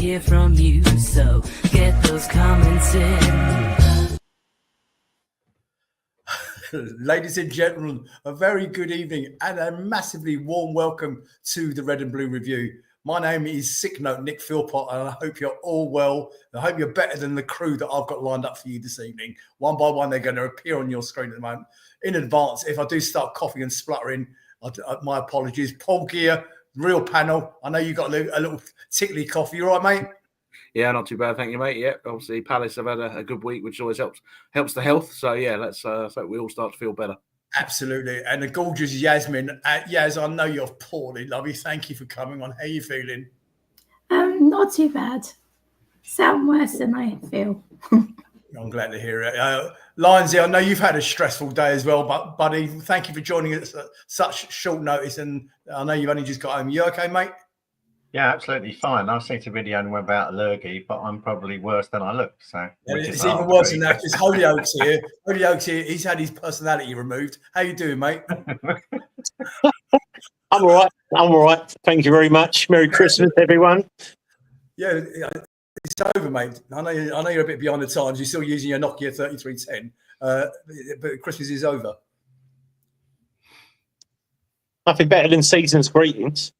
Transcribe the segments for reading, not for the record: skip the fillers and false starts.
hear from you, so get those comments in. Ladies and gentlemen, a very good evening and a massively warm welcome to the Red and Blue Review. My name is Sick Note Nick Philpott, and I hope you're all well. I hope you're better than the crew that I've got lined up for you this evening. One by one, they're going to appear on your screen at the moment. In advance, if I do start coughing and spluttering, my apologies. Paul Gear, real panel. I know you got a little tickly cough. You all right, mate? Yeah, not too bad, thank you, mate. Yeah, obviously Palace have had a good week, which always helps the health. So yeah, let's hope we all start to feel better. Absolutely, and the gorgeous Yasmin. Yaz, I know you're poorly, lovey. Thank you for coming on. How are you feeling? Not too bad. Sound worse than I feel. I'm glad to hear it. Lionsy, I know you've had a stressful day as well, but buddy, thank you for joining us at such short notice. And I know you've only just got home. You okay, mate? Yeah, absolutely fine. I've seen a video about allergy, but I'm probably worse than I look. So it's even worse than that. Because Holy Oak's here. Holy Oak's here. He's had his personality removed. How you doing, mate? I'm all right. I'm all right. Thank you very much. Merry Christmas, everyone. Yeah, it's over, mate. I know you're a bit behind the times. You're still using your Nokia 3310, but Christmas is over. Nothing better than season's greetings.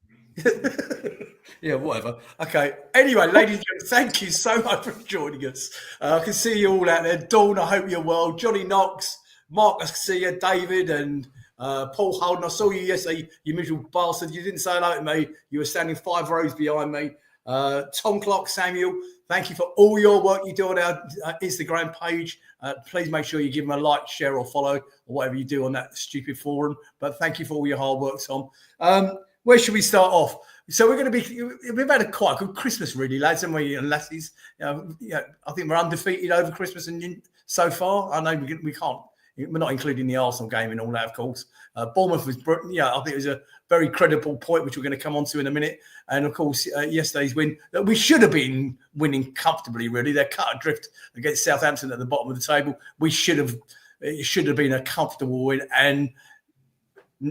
Yeah, whatever. Okay. Anyway, ladies and gentlemen, thank you so much for joining us. I can see you all out there. Dawn, I hope you're well. Johnny Knox, Mark, I can see you. David and Paul Holden. I saw you yesterday, you miserable bastard. You didn't say hello to me. You were standing 5 rows behind me. Tom Clark, Samuel, thank you for all your work you do on our Instagram page. Please make sure you give them a like, share, or follow, or whatever you do on that stupid forum. But thank you for all your hard work, Tom. Where should we start off? So we've had quite a good Christmas, really, lads, and lassies. I think we're undefeated over Christmas and so far. I know we can't. We're not including the Arsenal game and all that, of course. Bournemouth was, I think it was a very credible point, which we're going to come on to in a minute. And of course, yesterday's win, we should have been winning comfortably, really. They're cut adrift against Southampton at the bottom of the table. It should have been a comfortable win. And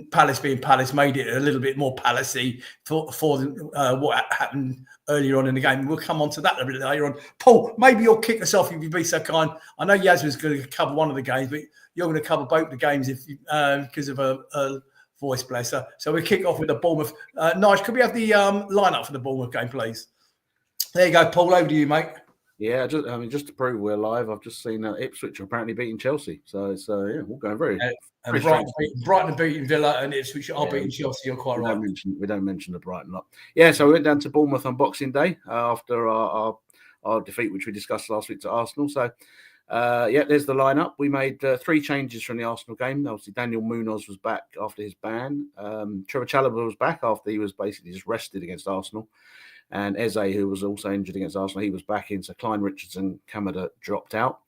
Palace being Palace made it a little bit more palacey for what happened earlier on in the game. We'll come on to that a bit later on. Paul, maybe you'll kick us off if you'd be so kind. I know Yasmin's going to cover one of the games, but you're going to cover both the games because of her voice, bless her. So we'll kick off with the Bournemouth. Nige, could we have the lineup for the Bournemouth game, please? There you go, Paul. Over to you, mate. Yeah, just to prove we're live, I've just seen Ipswich are apparently beating Chelsea. So it's yeah, we're going very. And Brighton beating Villa and Ipswich are beating Chelsea. You're quite right. We don't mention the Brighton lot. Yeah, so we went down to Bournemouth on Boxing Day after our defeat, which we discussed last week to Arsenal. So there's the lineup. We made 3 changes from the Arsenal game. Obviously, Daniel Munoz was back after his ban. Trevor Chalobah was back after he was basically just rested against Arsenal. And Eze, who was also injured against Arsenal, he was back in. So Klein, Richardson, Kamada dropped out.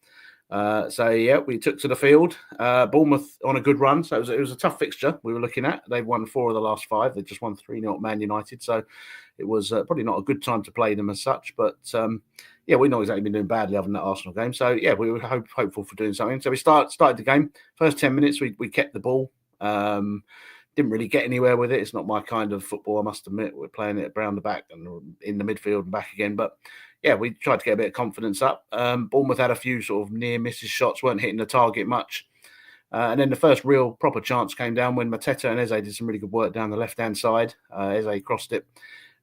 We took to the field. Bournemouth on a good run. So it was a tough fixture we were looking at. They've won 4 of the last 5. They just won 3-0 at Man United. So it was probably not a good time to play them as such. But we've not exactly been doing badly other than that Arsenal game. So yeah, we were hopeful for doing something. So we started the game. First 10 minutes, we kept the ball. Didn't really get anywhere with it. It's not my kind of football, I must admit. We're playing it around the back and in the midfield and back again. But yeah, we tried to get a bit of confidence up. Bournemouth had a few sort of near misses shots, weren't hitting the target much. And then the first real proper chance came down when Mateta and Eze did some really good work down the left-hand side. Eze crossed it.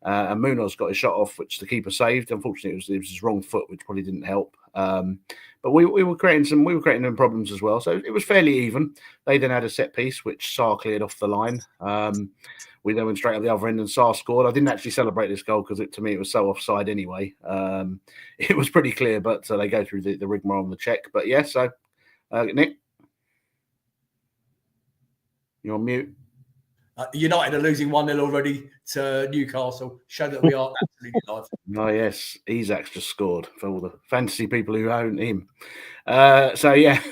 And Munoz got his shot off, which the keeper saved. Unfortunately, it was his wrong foot, which probably didn't help. But we were creating them problems as well. So it was fairly even. They then had a set piece, which Sarr cleared off the line. We then went straight at the other end and Sarr scored. I didn't actually celebrate this goal because to me it was so offside anyway. It was pretty clear, but they go through the rigmarole on the check. But yeah, so Nick, you're on mute. United are losing 1-0 already to Newcastle. Show that we are absolutely live. Oh, yes. Isak's just scored for all the fantasy people who own him. Offside,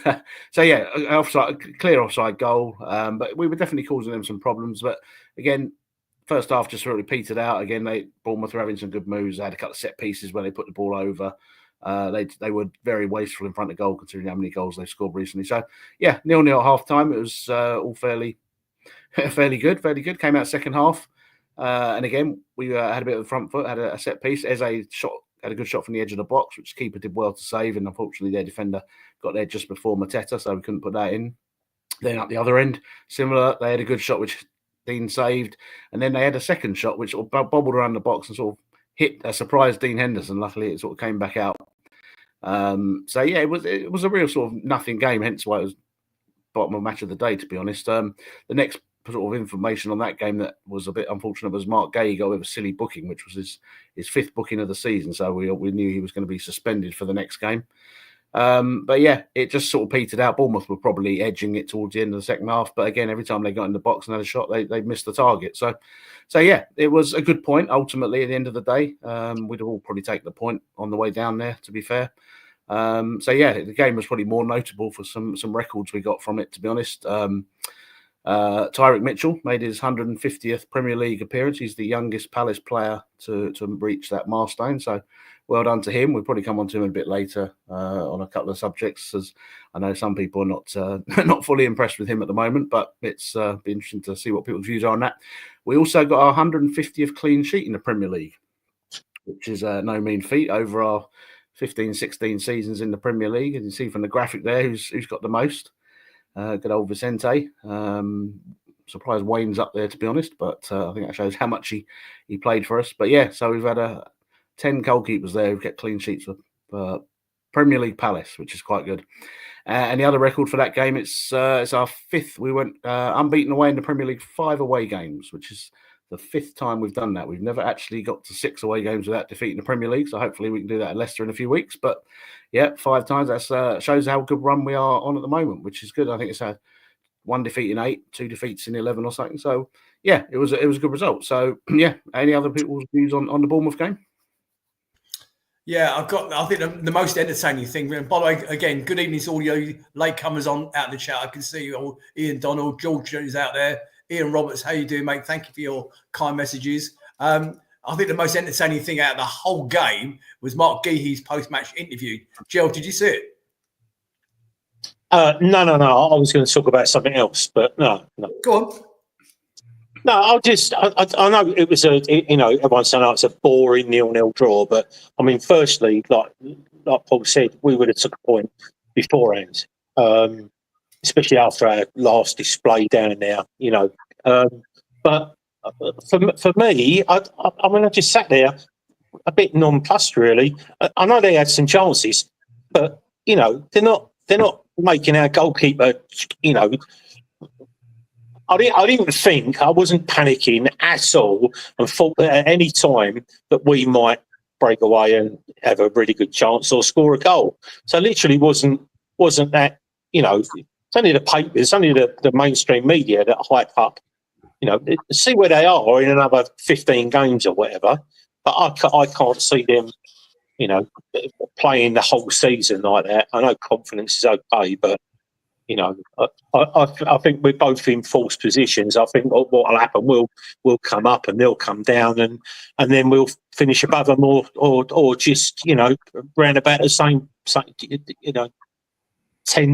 clear offside goal. But we were definitely causing them some problems. But again, first half just sort of petered out. Again, Bournemouth were having some good moves. They had a couple of set pieces where they put the ball over. They were very wasteful in front of goal considering how many goals they've scored recently. So, yeah, 0-0 at half-time. It was all fairly good. Came out second half. And again, we had a bit of the front foot, had a set piece. Eze shot had a good shot from the edge of the box, which the keeper did well to save, and unfortunately their defender got there just before Mateta, so we couldn't put that in. Then at the other end, similar, they had a good shot which Dean saved, and then they had a second shot which sort of bobbled around the box and sort of hit a surprise Dean Henderson. Luckily, it sort of came back out. So yeah, it was a real sort of nothing game, hence why it was bottom of match of the day, to be honest. The next sort of information on that game that was a bit unfortunate was Mark Gay got with a silly booking, which was his fifth booking of the season. So we knew he was going to be suspended for the next game. But yeah, it just sort of petered out. Bournemouth were probably edging it towards the end of the second half, but again, every time they got in the box and had a shot, they missed the target. So yeah, it was a good point. Ultimately, at the end of the day, we'd have all probably taken the point on the way down there, to be fair. So yeah, the game was probably more notable for some records we got from it, to be honest. Tyrick Mitchell made his 150th Premier League appearance. He's the youngest Palace player to reach that milestone. So well done to him. We'll probably come on to him a bit later on a couple of subjects, as I know some people are not fully impressed with him at the moment, but it's be interesting to see what people's views are on that. We also got our 150th clean sheet in the Premier League, which is no mean feat over our 15-16 seasons in the Premier League. As you see from the graphic there, who's got the most. Good old Vicente. Surprised Wayne's up there, to be honest, but I think that shows how much he played for us. But yeah, so we've had 10 goalkeepers there who've got clean sheets for Premier League Palace, which is quite good. And the other record for that game, it's our fifth. We went unbeaten away in the Premier League, 5 away games, which is the 5th time we've done that. We've never actually got to 6 away games without defeating the Premier League, so hopefully we can do that at Leicester in a few weeks. But yeah, 5 times. That shows how good run we are on at the moment, which is good. I think it's a 1 defeat in 8, 2 defeats in 11 or something. So yeah, it was a good result. So yeah, any other people's views on the Bournemouth game? Yeah, I think the most entertaining thing. And by the way, again, good evening to all you latecomers out in the chat. I can see you all. Ian Donald, George is out there. Ian Roberts, how you doing, mate? Thank you for your kind messages. I think the most entertaining thing out of the whole game was Mark Geehy's post-match interview. Gerald, did you see it? No. I was going to talk about something else, but no. Go on. No, I know it was everyone's saying it's a boring 0-0 draw, but I mean, firstly, like Paul said, we would have took a point beforehand, especially after our last display down there, But for me, I just sat there a bit nonplussed, really. I know they had some chances, but they're not making our goalkeeper, I didn't think, I wasn't panicking at all and thought that at any time that we might break away and have a really good chance or score a goal. So literally wasn't that, it's only the papers, it's only the mainstream media that hype up, see where they are in another 15 games or whatever. But I can't see them, playing the whole season like that. I know confidence is okay, but I think we're both in false positions. I think what will happen, we'll come up and they'll come down, and then we'll finish above them or just round about the same 10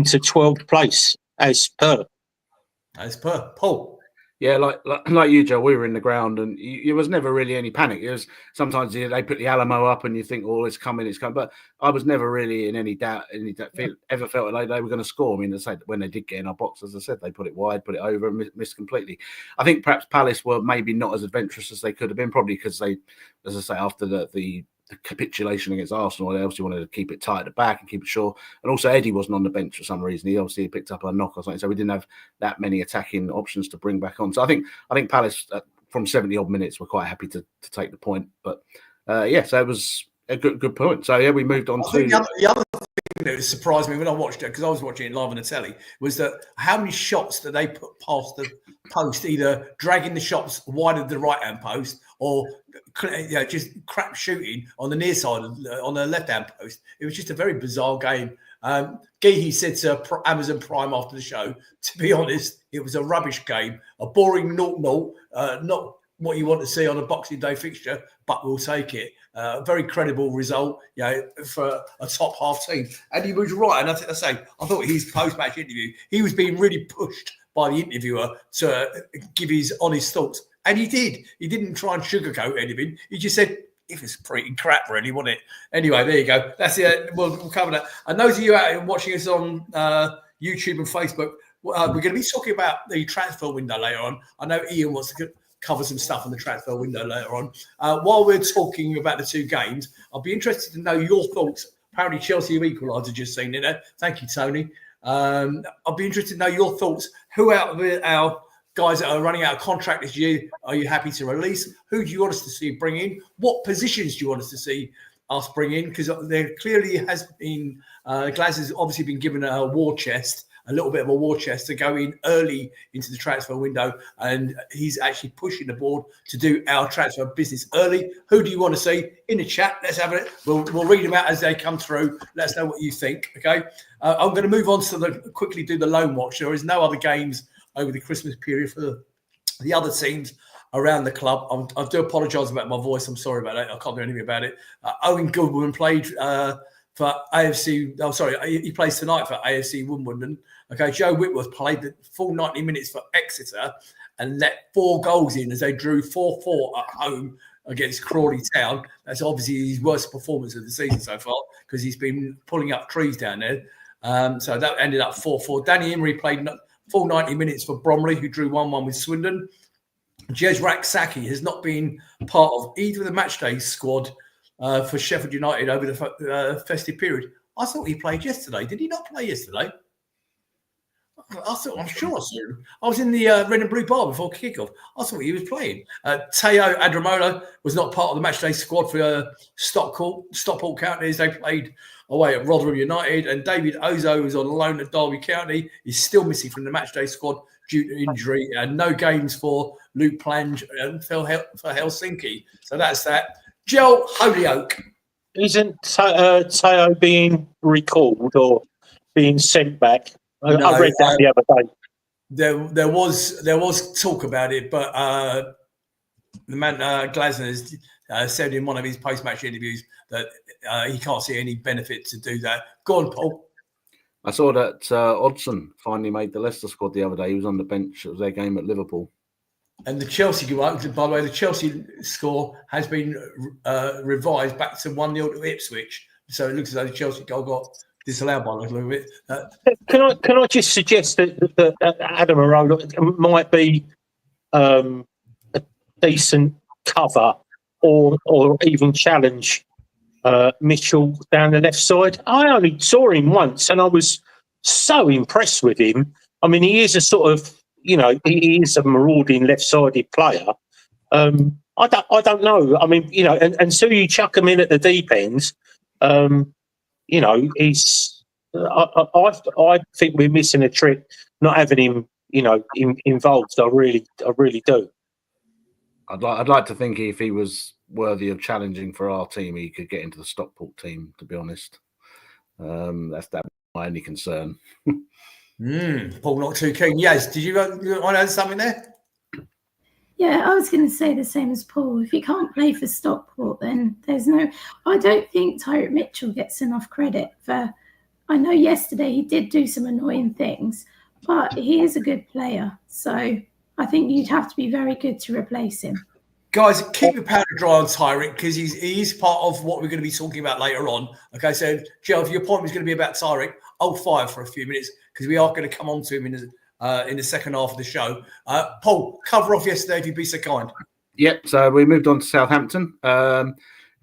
to 12th place as per. Paul. Yeah, like you, Joe, we were in the ground, and it was never really any panic. It was sometimes they put the Alamo up, and you think, "Oh, it's coming." But I was never really in any doubt. Ever felt like they were going to score. I mean, they said when they did get in our box, as I said, they put it wide, put it over, and missed completely. I think perhaps Palace were maybe not as adventurous as they could have been, probably because they, as I say, after the capitulation against Arsenal, they obviously wanted to keep it tight at the back and keep it short. And also Eddie wasn't on the bench for some reason. He obviously picked up a knock or something, so we didn't have that many attacking options to bring back on. So I think Palace from 70 odd minutes were quite happy to take the point. But so it was a good point. So yeah, we moved on to the other thing that surprised me when I watched it, because I was watching it live on the telly, was that how many shots did they put past the post, either dragging the shots wide of the right hand post or just crap shooting on the near side on the left hand post. It was just a very bizarre game. Geehy said to Amazon Prime after the show, to be honest, it was a rubbish game, a boring 0-0, not what you want to see on a Boxing Day fixture, but we'll take it. Very credible result, for a top half team. And he was right. And I thought his post-match interview, he was being really pushed by the interviewer to give his honest thoughts. And he did. He didn't try and sugarcoat anything. He just said, if it's pretty crap, really, wasn't it? Anyway, there you go. That's it. We'll cover that. And those of you out watching us on YouTube and Facebook, we're going to be talking about the transfer window later on. I know Ian wants to cover some stuff on the transfer window later on. While we're talking about the two games, I'll be interested to know your thoughts. Apparently, Chelsea have equalised. I've just seen it there. Thank you, Tony. I'll be interested to know your thoughts. Who out of our guys that are running out of contract this year are you happy to release? Who do you want us to see bring in? What positions do you want us to see us bring in? Because there clearly has been, Glas has obviously been given a war chest, a little bit of a war chest to go in early into the transfer window, and he's actually pushing the board to do our transfer business early. Who do you want to see in the chat? Let's have it. We'll read them out as they come through. Let us know what you think. Okay, I'm going to move on to quickly do the loan watch. There is no other games over the Christmas period for the other teams around the club. I do apologise about my voice. I'm sorry about that. I can't do anything about it. Owen Goodwin played for AFC. Oh, sorry, he plays tonight for AFC Wimbledon. Okay, Joe Whitworth played the full 90 minutes for Exeter and let 4 goals in as they drew 4-4 at home against Crawley Town. That's obviously his worst performance of the season so far because he's been pulling up trees down there. So that ended up 4-4. Danny Emery played full 90 minutes for Bromley, who drew 1-1 with Swindon. Jezrak Saki has not been part of either of the matchday squad for Sheffield United over the festive period. I thought he played yesterday. Did he not play yesterday? I'm sure I saw him. I was in the red and blue bar before kickoff. I thought he was playing. Teo Adramola was not part of the matchday squad for Stockport County as they played away at Rotherham United. And David Ozo was on loan at Derby County. He's still missing from the matchday squad due to injury. And no games for Luke Plange and for Helsinki. So that's that. Joel Holyoke. Isn't Teo being recalled or being sent back? I read that the other day. There was talk about it, but the man Glasner has said in one of his post-match interviews that he can't see any benefit to do that. Go on, Paul. I saw that Hodgson finally made the Leicester squad the other day. He was on the bench. It was their game at Liverpool. And the Chelsea, by the way, the Chelsea score has been revised back to 1-0 to Ipswich. So it looks as though the Chelsea goal got disallowed by a little bit. Can I just suggest that Adam Arola might be a decent cover or even challenge Mitchell down the left side? I only saw him once and I was so impressed with him. I mean, he is a sort of, he is a marauding left-sided player. I don't know. I mean, until you chuck him in at the deep end, he's. I think we're missing a trick not having him, involved. I really do. I'd like to think if he was worthy of challenging for our team, he could get into the Stockport team. To be honest, that's my only concern. Paul, not too keen. Yes, did you want to add something there? Yeah, I was going to say the same as Paul. If he can't play for Stockport, then there's no. I don't think Tyrone Mitchell gets enough credit for. I know yesterday he did do some annoying things, but he is a good player. So I think you'd have to be very good to replace him. Guys, keep your powder dry on Tyrick because he's part of what we're going to be talking about later on. Okay, so Joe, if your point was going to be about Tyrick, hold fire for a few minutes because we are going to come on to him in the second half of the show. Paul, cover off yesterday if you'd be so kind. Yep, so we moved on to Southampton.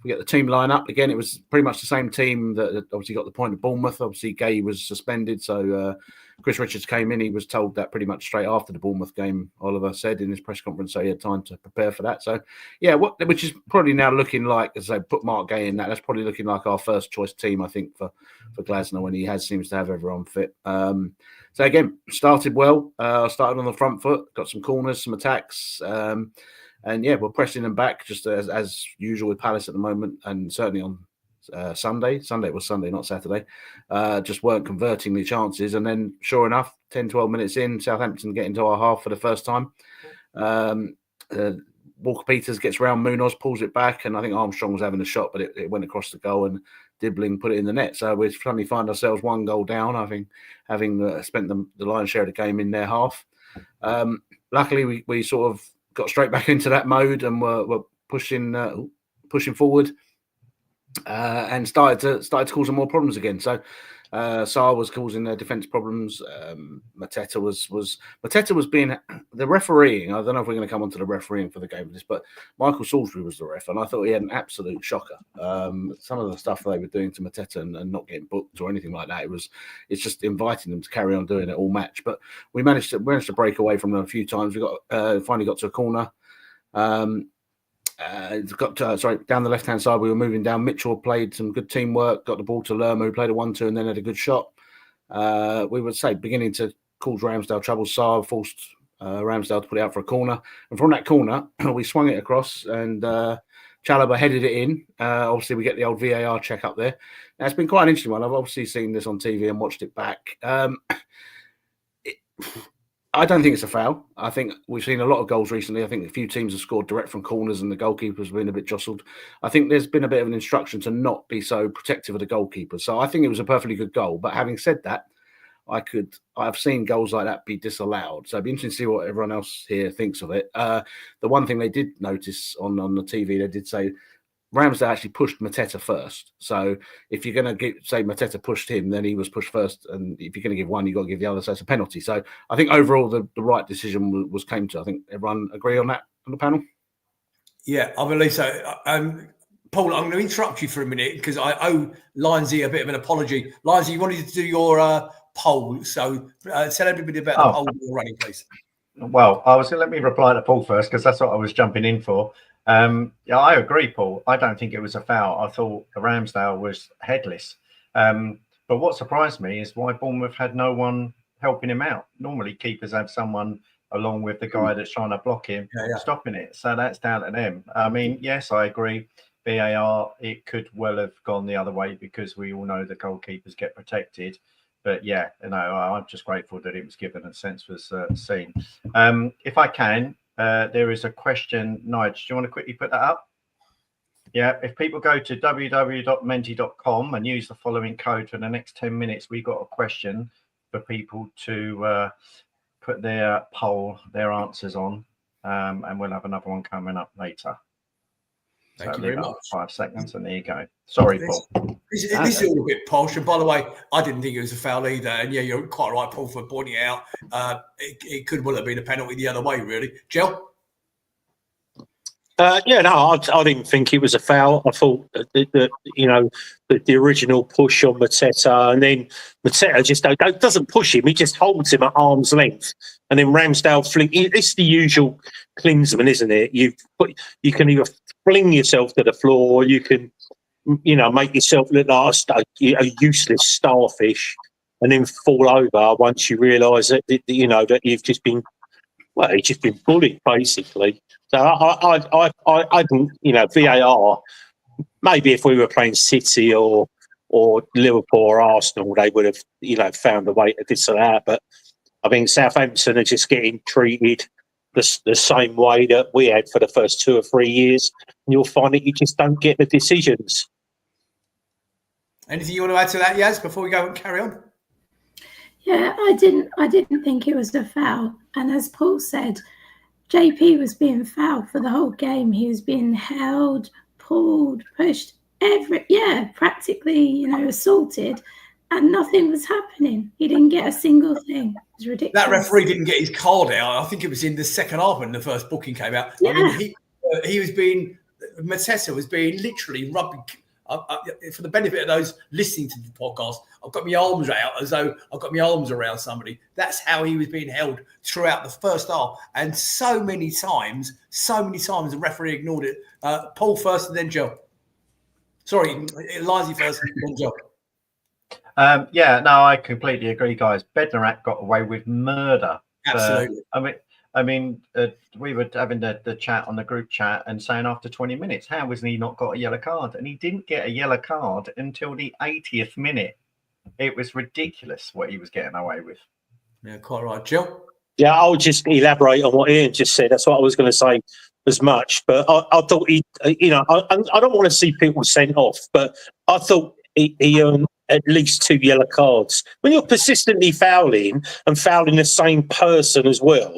We get the team line up again. It was pretty much the same team that obviously got the point of Bournemouth. Obviously, Gay was suspended, so Chris Richards came in. He was told that pretty much straight after the Bournemouth game. Oliver said in his press conference, so he had time to prepare for that. So, yeah, which is probably now looking like, as I put Mark Gay in that's probably looking like our first choice team, I think, for Glasner when he seems to have everyone fit. So again, started well. Started on the front foot, got some corners, some attacks. And yeah, we're pressing them back just as usual with Palace at the moment, and certainly on Sunday. Sunday was Sunday, not Saturday. Just weren't converting the chances. And then, sure enough, 10, 12 minutes in, Southampton get into our half for the first time. Walker Peters gets round Munoz, pulls it back, and I think Armstrong was having a shot, but it went across the goal and Dibbling put it in the net. So we suddenly find ourselves one goal down, having spent the lion's share of the game in their half. Luckily, we sort of got straight back into that mode and were pushing. pushing forward, and started to cause them more problems again. So Sarr was causing their defence problems. Mateta was being the refereeing. I don't know if we're going to come on to the refereeing for the game of this, but Michael Salisbury was the ref, and I thought he had an absolute shocker. Some of the stuff they were doing to Mateta and not getting booked or anything like that, it's just inviting them to carry on doing it all match. But we managed to break away from them a few times. We finally got to a corner. Down the left-hand side, we were moving down. Mitchell played some good teamwork, got the ball to Lerma, who played a 1-2 and then had a good shot. We would say beginning to cause Ramsdale trouble. Sarr forced Ramsdale to put it out for a corner. And from that corner, we swung it across and Chalobah headed it in. Obviously, we get the old VAR check up there. Now, it's been quite an interesting one. I've obviously seen this on TV and watched it back. I don't think it's a foul. I think we've seen a lot of goals recently. I think a few teams have scored direct from corners and the goalkeeper's been a bit jostled. I think there's been a bit of an instruction to not be so protective of the goalkeeper. So I think it was a perfectly good goal. But having said that, I've seen goals like that be disallowed. So it'd be interesting to see what everyone else here thinks of it. The one thing they did notice on the TV, they did say Ramsdale actually pushed Mateta first. So if you're going to say Mateta pushed him, then he was pushed first. And if you're going to give one, you've got to give the other. So it's a penalty. So I think overall the right decision was came to. I think everyone agree on that on the panel? Yeah, I believe so. Paul, I'm going to interrupt you for a minute because I owe Lindsay a bit of an apology. Lindsay, you wanted to do your poll. So tell everybody about the poll you're running, please. Well, I was going to let me reply to Paul first because that's what I was jumping in for. Yeah, I agree, Paul. I don't think it was a foul. I thought Ramsdale was headless. But what surprised me is why Bournemouth had no one helping him out. Normally, keepers have someone along with the guy that's trying to block him, stopping it. So that's down to them. I mean, yes, I agree. VAR, it could well have gone the other way because we all know the goalkeepers get protected. But yeah, I'm just grateful that it was given and sense was seen. If I can, there is a question. Nigel, do you want to quickly put that up? Yeah, if people go to www.menti.com and use the following code for the next 10 minutes, we've got a question for people to put their poll, their answers on, and we'll have another one coming up later. Thank you very much. 5 seconds, and there you go. Sorry, Paul. This is all a bit posh. And by the way, I didn't think it was a foul either. And yeah, you're quite right, Paul, for pointing it out. It could well have been a penalty the other way, really. Jill? I didn't think it was a foul. I thought that the original push on Mateta, and then Mateta just doesn't push him. He just holds him at arm's length, and then Ramsdale fling. It's the usual Klinsmann, isn't it? You can either fling yourself to the floor, or you can, make yourself look like a useless starfish, and then fall over once you realise that that you've just been. Well, he's just been bullied, basically. So I think, VAR, maybe if we were playing City or Liverpool or Arsenal, they would have, found a way to disallow. But I think Southampton are just getting treated the same way that we had for the first 2 or 3 years. And you'll find that you just don't get the decisions. Anything you want to add to that, Yaz, before we go and carry on? Yeah, I didn't think it was a foul. And as Paul said, JP was being fouled for the whole game. He was being held, pulled, pushed, practically, assaulted, and nothing was happening. He didn't get a single thing. It was ridiculous. That referee didn't get his card out. I think it was in the second half when the first booking came out. Yeah. I mean, Mateta was being literally rubbing. For the benefit of those listening to the podcast, I've got my arms out as though I've got my arms around somebody. That's how he was being held throughout the first half. And so many times the referee ignored it. Paul first and then Joe. Sorry, Lindsay first and then Joe. I completely agree, guys. Bednarak got away with murder. Absolutely. I mean, we were having the chat on the group chat and saying after 20 minutes, how has he not got a yellow card? And he didn't get a yellow card until the 80th minute. It was ridiculous what he was getting away with. Yeah, quite right. Jill? Yeah, I'll just elaborate on what Ian just said. That's what I was going to say as much. But I thought I don't want to see people sent off, but I thought he at least 2 yellow cards. When you're persistently fouling and fouling the same person as well,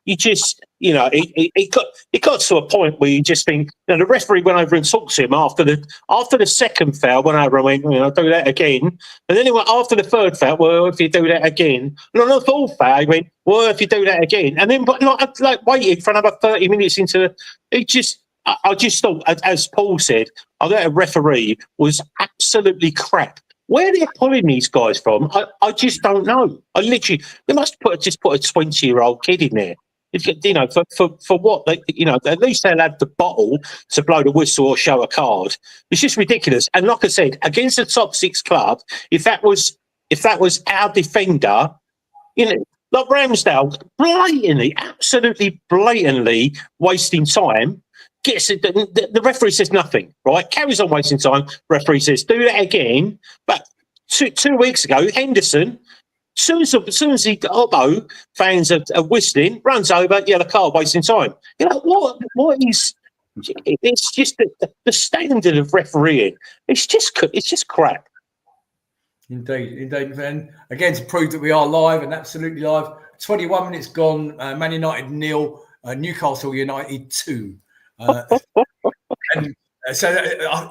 you just, it got to a point where you just think, the referee went over and talked to him after the second foul, went over and went, do that again. And then he went after the third foul, well, if you do that again. And on the fourth foul, he went, well, if you do that again. And then waited for another 30 minutes into it. I just thought, as Paul said, I thought a referee was absolutely crap. Where they're pulling these guys from, I just don't know. They must just put a 20-year-old kid in there. For what? At least they'll have the bottle to blow the whistle or show a card. It's just ridiculous. And like I said, against the top 6 club, if that was our defender, like Ramsdale, absolutely blatantly wasting time. Gets it. The referee says nothing, right? Carries on wasting time. Referee says, do that again. But two weeks ago, Henderson, as soon as Obbo fans are whistling, runs over, yellow card, wasting time. What is? It's just the standard of refereeing. It's just crap. Indeed. And again, to prove that we are live and absolutely live, 21 minutes gone. Man United 0, Newcastle United 2. And so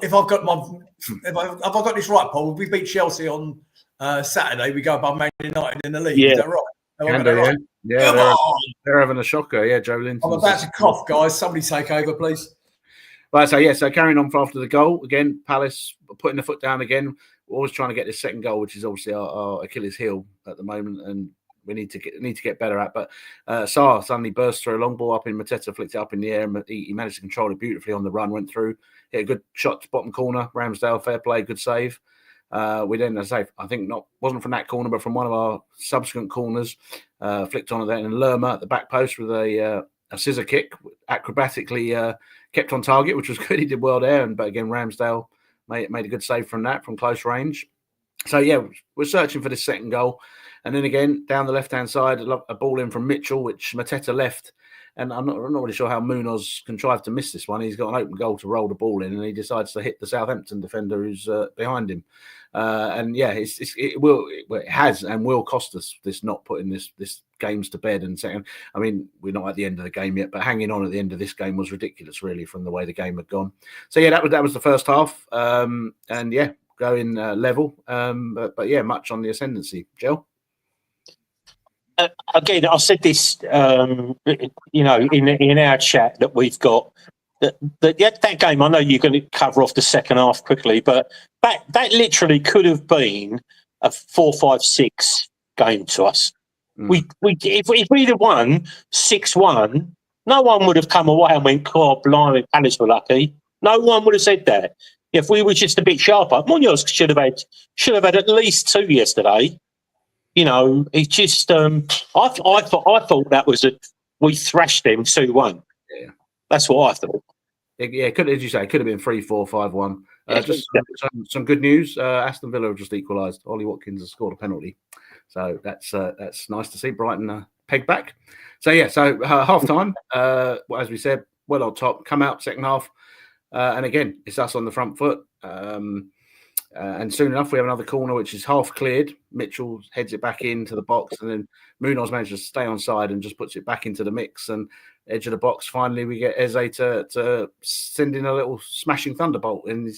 if I've got this right, Paul, we beat Chelsea on Saturday. We go above Man United in the league. Yeah. Is that right? Yeah, they're having a shocker. Yeah, Joe Linton. I'm about to cough, guys. Somebody take over, please. Right, so carrying on after the goal again, Palace putting the foot down again. We're always trying to get this second goal, which is obviously our Achilles heel at the moment, and we need to get better at. But Sarr suddenly burst through a long ball up in Mateta, flicked it up in the air, and he managed to control it beautifully on the run. Went through, hit a good shot to bottom corner. Ramsdale, fair play, good save. We then, as I say, I think wasn't from that corner, but from one of our subsequent corners, flicked on it then, and Lerma at the back post with a scissor kick, acrobatically kept on target, which was good. He did well there, but again, Ramsdale made a good save from close range. So yeah, we're searching for this second goal. And then again, down the left-hand side, a ball in from Mitchell, which Mateta left. And I'm not really sure how Munoz contrived to miss this one. He's got an open goal to roll the ball in, and he decides to hit the Southampton defender who's behind him. And yeah, it has and will cost us this not putting this games to bed. And second, I mean, we're not at the end of the game yet, but hanging on at the end of this game was ridiculous, really, from the way the game had gone. So yeah, that was the first half, and yeah, going level. But yeah, much on the ascendancy, Jill. Again, I said this, in our chat that we've got. That game, I know you're going to cover off the second half quickly, but that literally could have been a 4-5-6 game to us. If we'd have won 6-1, no one would have come away and went, "God, blimey, Palace were lucky." No one would have said that. If we were just a bit sharper, Munoz should have had at least 2 yesterday. It's just I thought that was we thrashed them 2-1. Yeah, that's what I thought. Yeah, as you say, it could have been 3-4-5-1. Just some good news. Aston Villa have just equalised. Ollie Watkins has scored a penalty, so that's nice to see. Brighton pegged back. So yeah, half time. As we said, well on top. Come out second half, and again it's us on the front foot. And soon enough, we have another corner which is half cleared. Mitchell heads it back into the box, and then Munoz manages to stay on side and just puts it back into the mix. And edge of the box, finally, we get Eze to send in a little smashing thunderbolt. And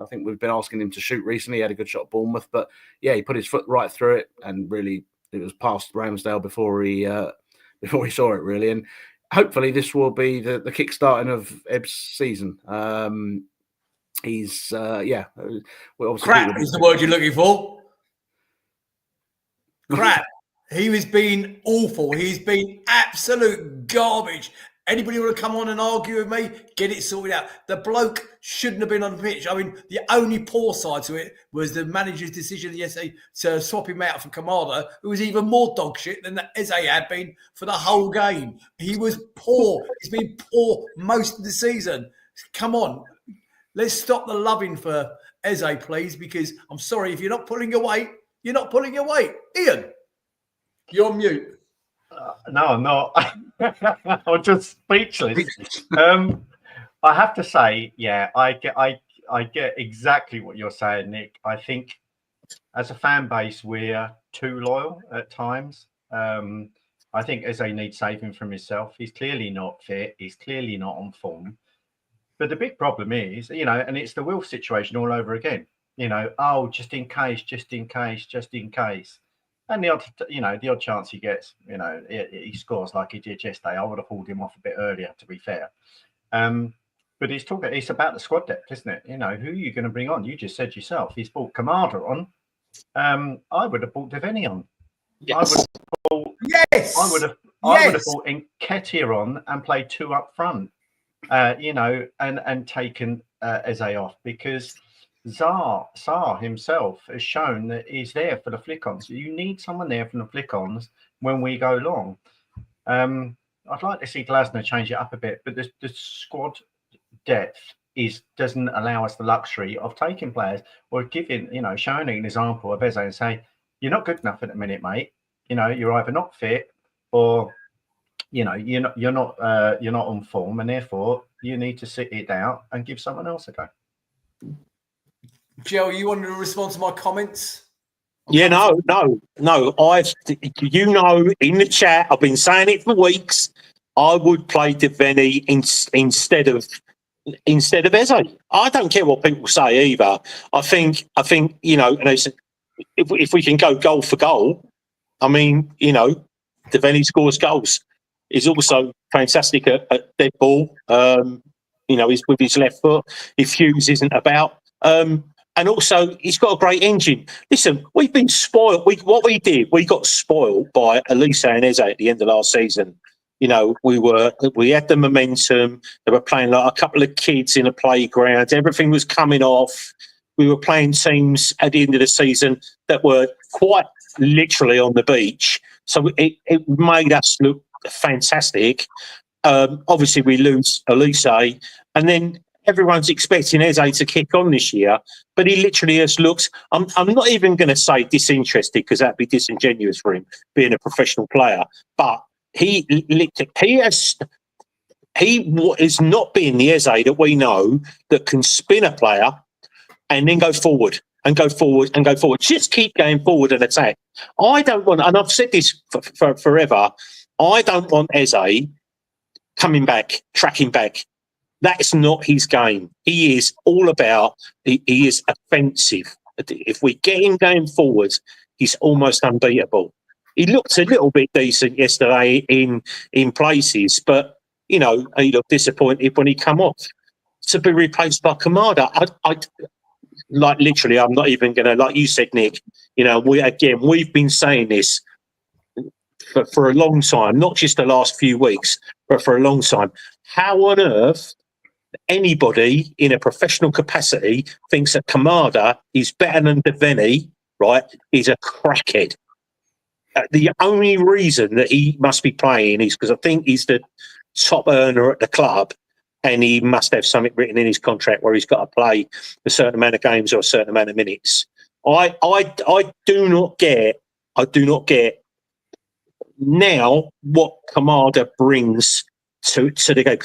I think we've been asking him to shoot recently. He had a good shot at Bournemouth, but yeah, he put his foot right through it, and really, it was past Ramsdale before he saw it, really. And hopefully, this will be the kick-starting of Ebb's season. He's crap is the word you're looking for. Crap. He was being awful. He's been absolute garbage. Anybody want to come on and argue with me? Get it sorted out. The bloke shouldn't have been on the pitch. I mean, the only poor side to it was the manager's decision yesterday to swap him out for Kamada, who was even more dog shit than Eze had been for the whole game. He was poor. He's been poor most of the season. Come on. Let's stop the loving for Eze, please, because I'm sorry, if you're not pulling your weight, you're not pulling your weight. Ian, you're on mute. No, I'm not. I'm just speechless. I have to say, yeah, I get exactly what you're saying, Nick. I think as a fan base, we're too loyal at times. I think Eze needs saving from himself. He's clearly not fit. He's clearly not on form. But the big problem is, and it's the Wilf situation all over again. Oh, just in case, just in case, just in case. And the odd chance he gets, he scores like he did yesterday. I would have pulled him off a bit earlier, to be fair. But it's about the squad depth, isn't it? Who are you going to bring on? You just said yourself, he's brought Kamada on. I would have brought Devaney on. Yes. I would have brought Nketiah on and played 2 up front. And taken Eze off, because Sarr himself has shown that he's there for the flick-ons. You need someone there from the flick-ons when we go long. I'd like to see Glasner change it up a bit, but the squad depth doesn't allow us the luxury of taking players or giving, showing an example of Eze and say, you're not good enough at the minute, mate. You're either not fit or you're not on form, and therefore you need to sit it out and give someone else a go. Joe, you wanted to respond to my comments? Yeah, no. In the chat, I've been saying it for weeks. I would play Devaney instead of Eze. I don't care what people say either. I think and if we can go goal for goal, Devaney scores goals. He's also fantastic at dead ball. He's with his left foot. If Hughes isn't about. And also, he's got a great engine. Listen, we've been spoiled. We got spoiled by Elise and Eze at the end of last season. We had the momentum. They were playing like a couple of kids in a playground. Everything was coming off. We were playing teams at the end of the season that were quite literally on the beach. So it made us look fantastic. Obviously, we lose Elise, and then everyone's expecting Eze to kick on this year, but he literally has looked. I'm not even going to say disinterested, because that'd be disingenuous for him being a professional player. But he is not being the Eze that we know that can spin a player and then go forward and go forward and go forward. Just keep going forward and attack. I don't want, and I've said this for forever, I don't want Eze coming back, tracking back. That's not his game. He is all about, he is offensive. If we get him going forward, he's almost unbeatable. He looked a little bit decent yesterday in places, but, he looked disappointed when he come off. To be replaced by Kamada, literally, I'm not even going to, like you said, Nick, we've been saying this for a long time, not just the last few weeks, but for a long time. How on earth anybody in a professional capacity thinks that Kamada is better than Devaney, right, is a crackhead. The only reason that he must be playing is because I think he's the top earner at the club, and he must have something written in his contract where he's got to play a certain amount of games or a certain amount of minutes. I do not get now what Kamada brings to the game.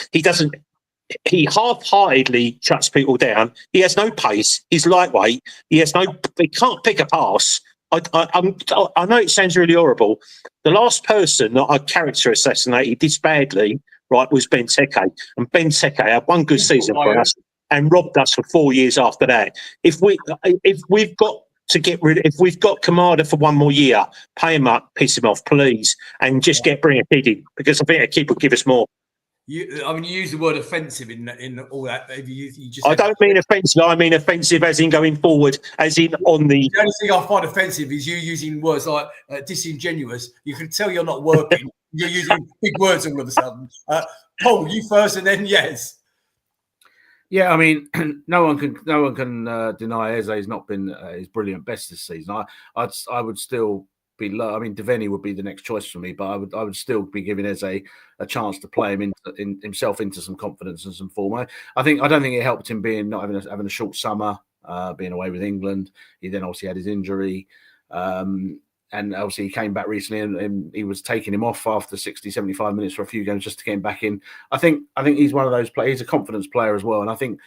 He half-heartedly shuts people down. He has no pace. He's lightweight. He can't pick a pass. I know it sounds really horrible. The last person that I character assassinated this badly, right, was Benteke. And Benteke had one good season for us and robbed us for 4 years after that. If we've got Kamada for one more year, pay him up, piss him off, please, and just bring a kid in, because I think a kid would give us more. You use the word offensive in all that. I don't mean offensive. I mean offensive as in going forward, as in on the. The only thing I find offensive is you using words like disingenuous. You can tell you're not working. You're using big words all of a sudden. Paul, you first, and then yes. Yeah, I mean, no one can deny Eze's not been his brilliant best this season. I would still be low. I mean, Devaney would be the next choice for me, but I would still be giving Eze a chance to play him himself into some confidence and some form. I don't think it helped him not having a short summer, being away with England. He then obviously had his injury, and obviously he came back recently, and he was taking him off after 60, 75 minutes for a few games just to get him back in. I think he's one of those players. He's a confidence player as well, and I think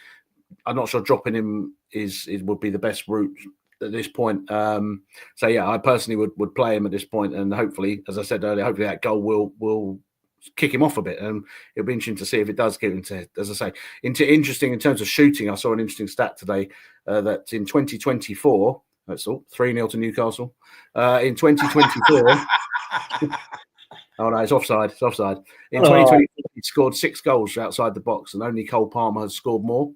I'm not sure dropping him would be the best route at this point. So yeah, I personally would play him at this point, and hopefully, as I said earlier, hopefully that goal will kick him off a bit, and it'll be interesting to see if it does give him to, as I say, interesting in terms of shooting. I saw an interesting stat today that in 2024, that's all 3-0 to Newcastle. In 2024, oh no, it's offside. It's offside. In 2024, he scored 6 goals outside the box, and only Cole Palmer has scored more,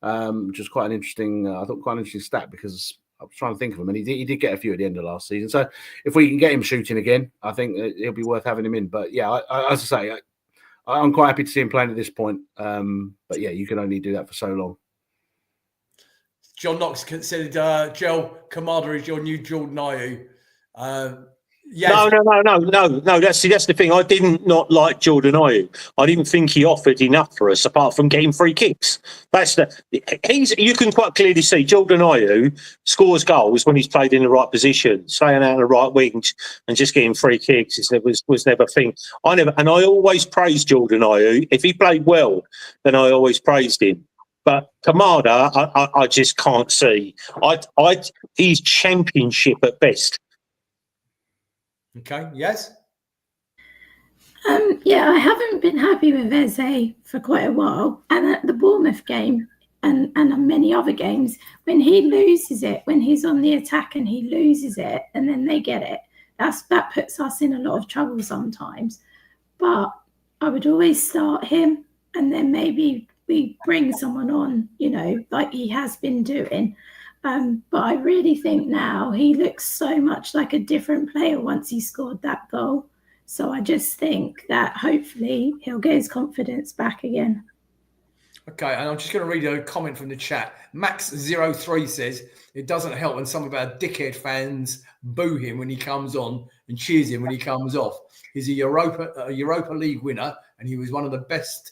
which is quite an interesting. I thought quite an interesting stat because I was trying to think of him, and he did get a few at the end of last season. So if we can get him shooting again, I think it'll be worth having him in. But yeah, as I say, I'm quite happy to see him playing at this point. But yeah, you can only do that for so long. John Knox considered Joel Kamada is your new Jordan Ayew. No. That's the thing. I did not like Jordan Ayew. I didn't think he offered enough for us, apart from getting free kicks. You can quite clearly see Jordan Ayew scores goals when he's played in the right position, staying out on the right wing and just getting free kicks. Was never a thing. I always praised Jordan Ayew. If he played well, then I always praised him. But Kamada, I just can't see. He's championship at best. Okay, yes. Yeah, I haven't been happy with Eze for quite a while. And at the Bournemouth game and on many other games, when he loses it, when he's on the attack and he loses it and then they get it, that puts us in a lot of trouble sometimes. But I would always start him and then maybe we bring someone on, like he has been doing. But I really think now he looks so much like a different player once he scored that goal. So I just think that hopefully he'll get his confidence back again. Okay, and I'm just going to read a comment from the chat. Max03 says, it doesn't help when some of our dickhead fans boo him when he comes on and cheers him when he comes off. He's a Europa League winner, and he was one of the best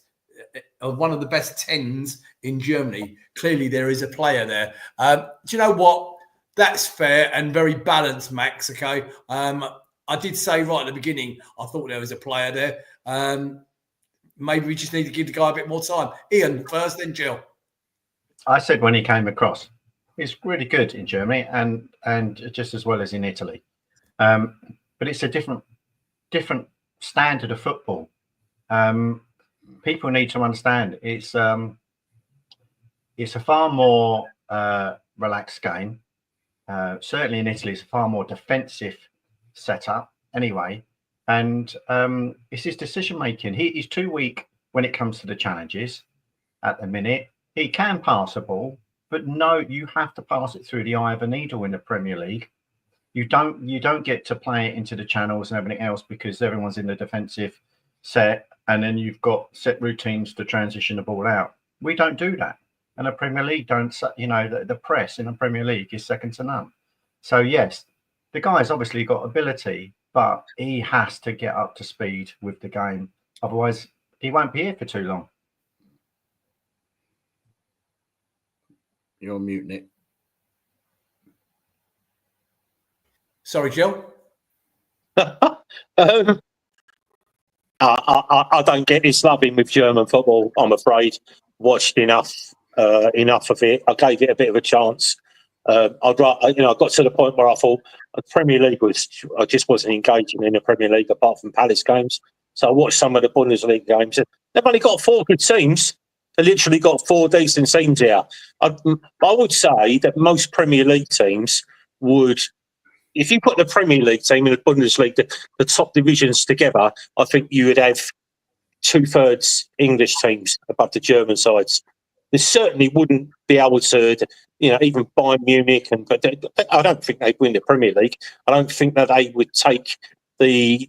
10s in Germany. Clearly, there is a player there. Do you know what? That's fair and very balanced, Max. Okay. I did say right at the beginning, I thought there was a player there. Maybe we just need to give the guy a bit more time. Ian first, then Jill. I said when he came across, he's really good in Germany and just as well as in Italy. But it's a different standard of football. People need to understand it's a far more relaxed game. Certainly in Italy, it's a far more defensive setup anyway. And it's his decision making. He's too weak when it comes to the challenges at the minute. He can pass a ball, but no, you have to pass it through the eye of a needle in the Premier League. You don't get to play it into the channels and everything else because everyone's in the defensive set. And then you've got set routines to transition the ball out. We don't do that. And the Premier League the press in the Premier League is second to none. So, yes, the guy's obviously got ability, but he has to get up to speed with the game. Otherwise, he won't be here for too long. You're on mute, Nick. Sorry, Jill. I don't get this loving with German football, I'm afraid. Watched enough of it. I gave it a bit of a chance. I got to the point where I thought the Premier League I just wasn't engaging in the Premier League apart from Palace games. So I watched some of the Bundesliga games. They've only got 4 good teams. They literally got 4 decent teams here. I would say that most Premier League teams would. If you put the Premier League team and the Bundesliga, the top divisions together, I think you would have 2/3 English teams above the German sides. They certainly wouldn't be able to, even Bayern Munich, but I don't think they'd win the Premier League. I don't think that they would take I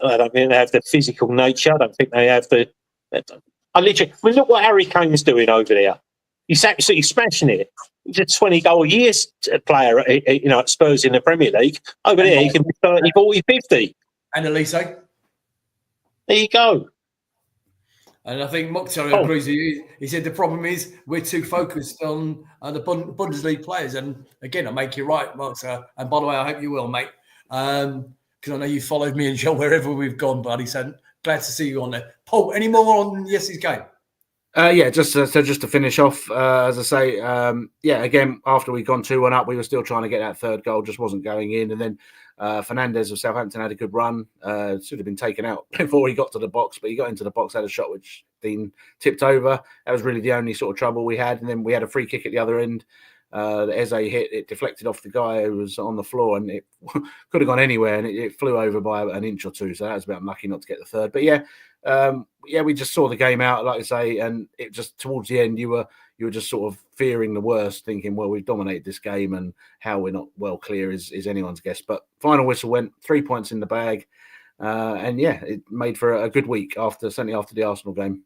don't think they have the physical nature. I don't think they have look what Harry Kane's doing over there. He's absolutely smashing it. He's a 20-goal-a-year player at Spurs in the Premier League. Over there, he can be 30, 40, 50. And Elise. There you go. And I think Mokhtar agrees with you. He said the problem is we're too focused on the Bundesliga players. And again, I make you right, Mokhtar. And by the way, I hope you will, mate. Because I know you followed me and Joel wherever we've gone, buddy. So glad to see you on there. Paul, any more on yesterday's game? Just to finish off, as I say, again, after we'd gone 2-1 up, we were still trying to get that third goal, just wasn't going in. And then Fernandez of Southampton had a good run. Should have been taken out before he got to the box, but he got into the box, had a shot which Dean tipped over. That was really the only sort of trouble we had. And then we had a free kick at the other end. The Eze hit, it deflected off the guy who was on the floor, and it could have gone anywhere, and it flew over by an inch or two. So that was a bit unlucky not to get the third. But we just saw the game out, like I say, and it just towards the end you were just sort of fearing the worst, thinking, well, we've dominated this game, and how we're not well clear is anyone's guess. But final whistle went, 3 points in the bag, it made for a good week certainly after the Arsenal game.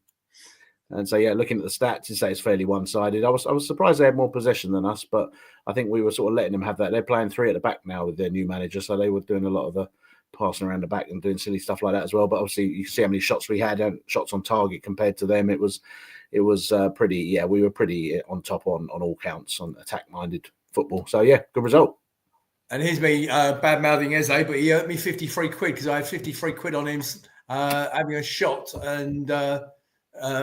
And so, looking at the stats, you say it's fairly one-sided. I was surprised they had more possession than us, but I think we were sort of letting them have that. They're playing 3 at the back now with their new manager, so they were doing a lot of the passing around the back and doing silly stuff like that as well. But obviously, you see how many shots we had, shots on target compared to them. It was pretty. We were pretty on top on all counts on attack-minded football. So good result. And here's me bad mouthing Eze, but he earned me 53 quid because I had 53 quid on him having a shot and.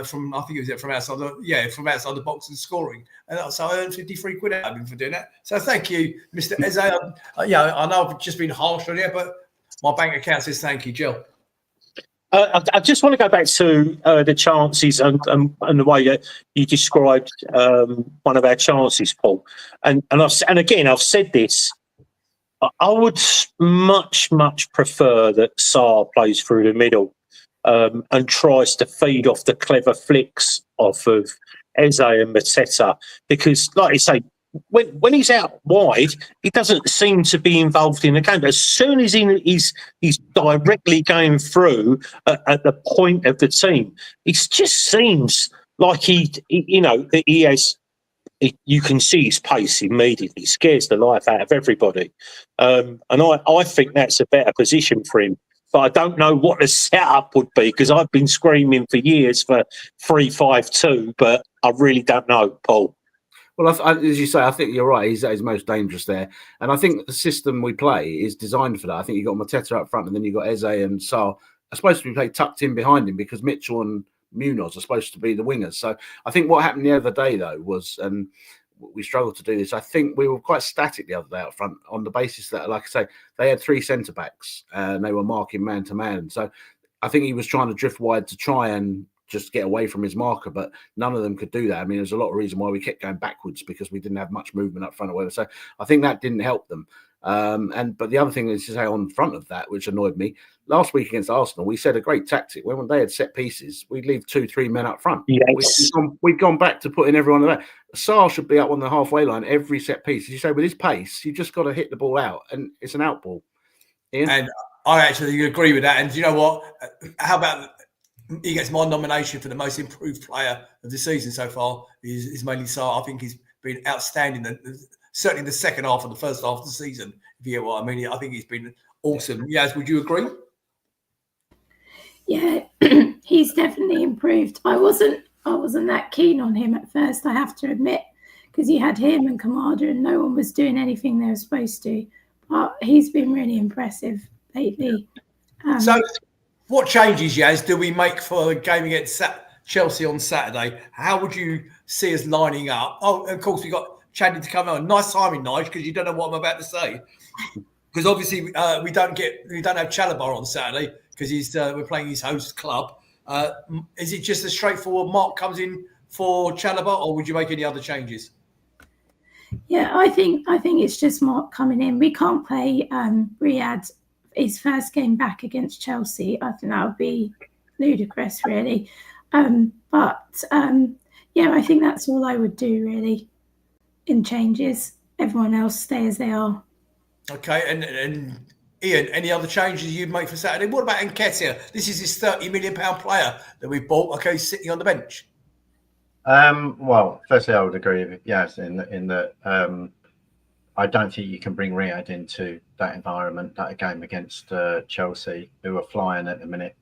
From I think it was from outside the box and scoring, and so I earned 53 quid out of him for doing that. So thank you, Mr. Eze. I know I've just been harsh on it, but my bank account says thank you, Jill. I just want to go back to the chances and the way that you described one of our chances, Paul. And again, I've said this. I would much prefer that Sarr plays through the middle. And tries to feed off the clever flicks off of Eze and Mateta, because, like I say, when he's out wide, he doesn't seem to be involved in the game. But as soon as he's directly going through at the point of the team, it just seems like he has. You can see his pace immediately. Scares the life out of everybody, and I think that's a better position for him. But I don't know what the setup would be, because I've been screaming for years for 3-5-2, but I really don't know, Paul. Well, as you say, I think you're right. He's most dangerous there. And I think the system we play is designed for that. I think you've got Mateta up front, and then you've got Eze and Sarr are supposed to be played tucked in behind him, because Mitchell and Munoz are supposed to be the wingers. So I think what happened the other day, though, was, and we struggled to do this, I think we were quite static the other day up front, on the basis that, like I say, they had 3 centre-backs and they were marking man-to-man. So I think he was trying to drift wide to try and just get away from his marker, but none of them could do that. I mean, there's a lot of reason why we kept going backwards, because we didn't have much movement up front or whatever. So I think that didn't help them. But the other thing is to say on front of that, which annoyed me, last week against Arsenal, we said a great tactic. When they had set pieces, we'd leave 2-3 men up front. Yes. We've gone back to putting everyone there. Sarr should be up on the halfway line every set piece. As you say, with his pace, you just got to hit the ball out, and it's an out ball. Ian? And I actually agree with that. And do you know what? How about he gets my nomination for the most improved player of the season so far? Is mainly Sarr. I think he's been outstanding. Certainly in the second half of the first half of the season, if you get what I mean. I think he's been awesome. Yaz, would you agree? Yeah, he's definitely improved. I wasn't that keen on him at first, I have to admit, because you had him and Kamada and no one was doing anything they were supposed to. But he's been really impressive lately. So what changes, Yaz, do we make for the game against Chelsea on Saturday? How would you see us lining up? Oh, and of course, we got Chaddy to come out. Nice timing, Nige, because you don't know what I'm about to say. Because obviously we don't have Chalabar on Saturday because we're playing his host club. Is it just a straightforward Mark comes in for Chalabar, or would you make any other changes? Yeah, I think it's just Mark coming in. We can't play Riyadh his first game back against Chelsea. I think that would be ludicrous, really. I think that's all I would do, really, in changes. Everyone else stay as they are. Okay, and Ian, any other changes you'd make for Saturday? What about Nketiah? This is his £30 million player that we bought. Okay, he's sitting on the bench. Well, firstly, I would agree with Yaz in that I don't think you can bring Riyadh into that environment, that game against Chelsea, who are flying at the minute.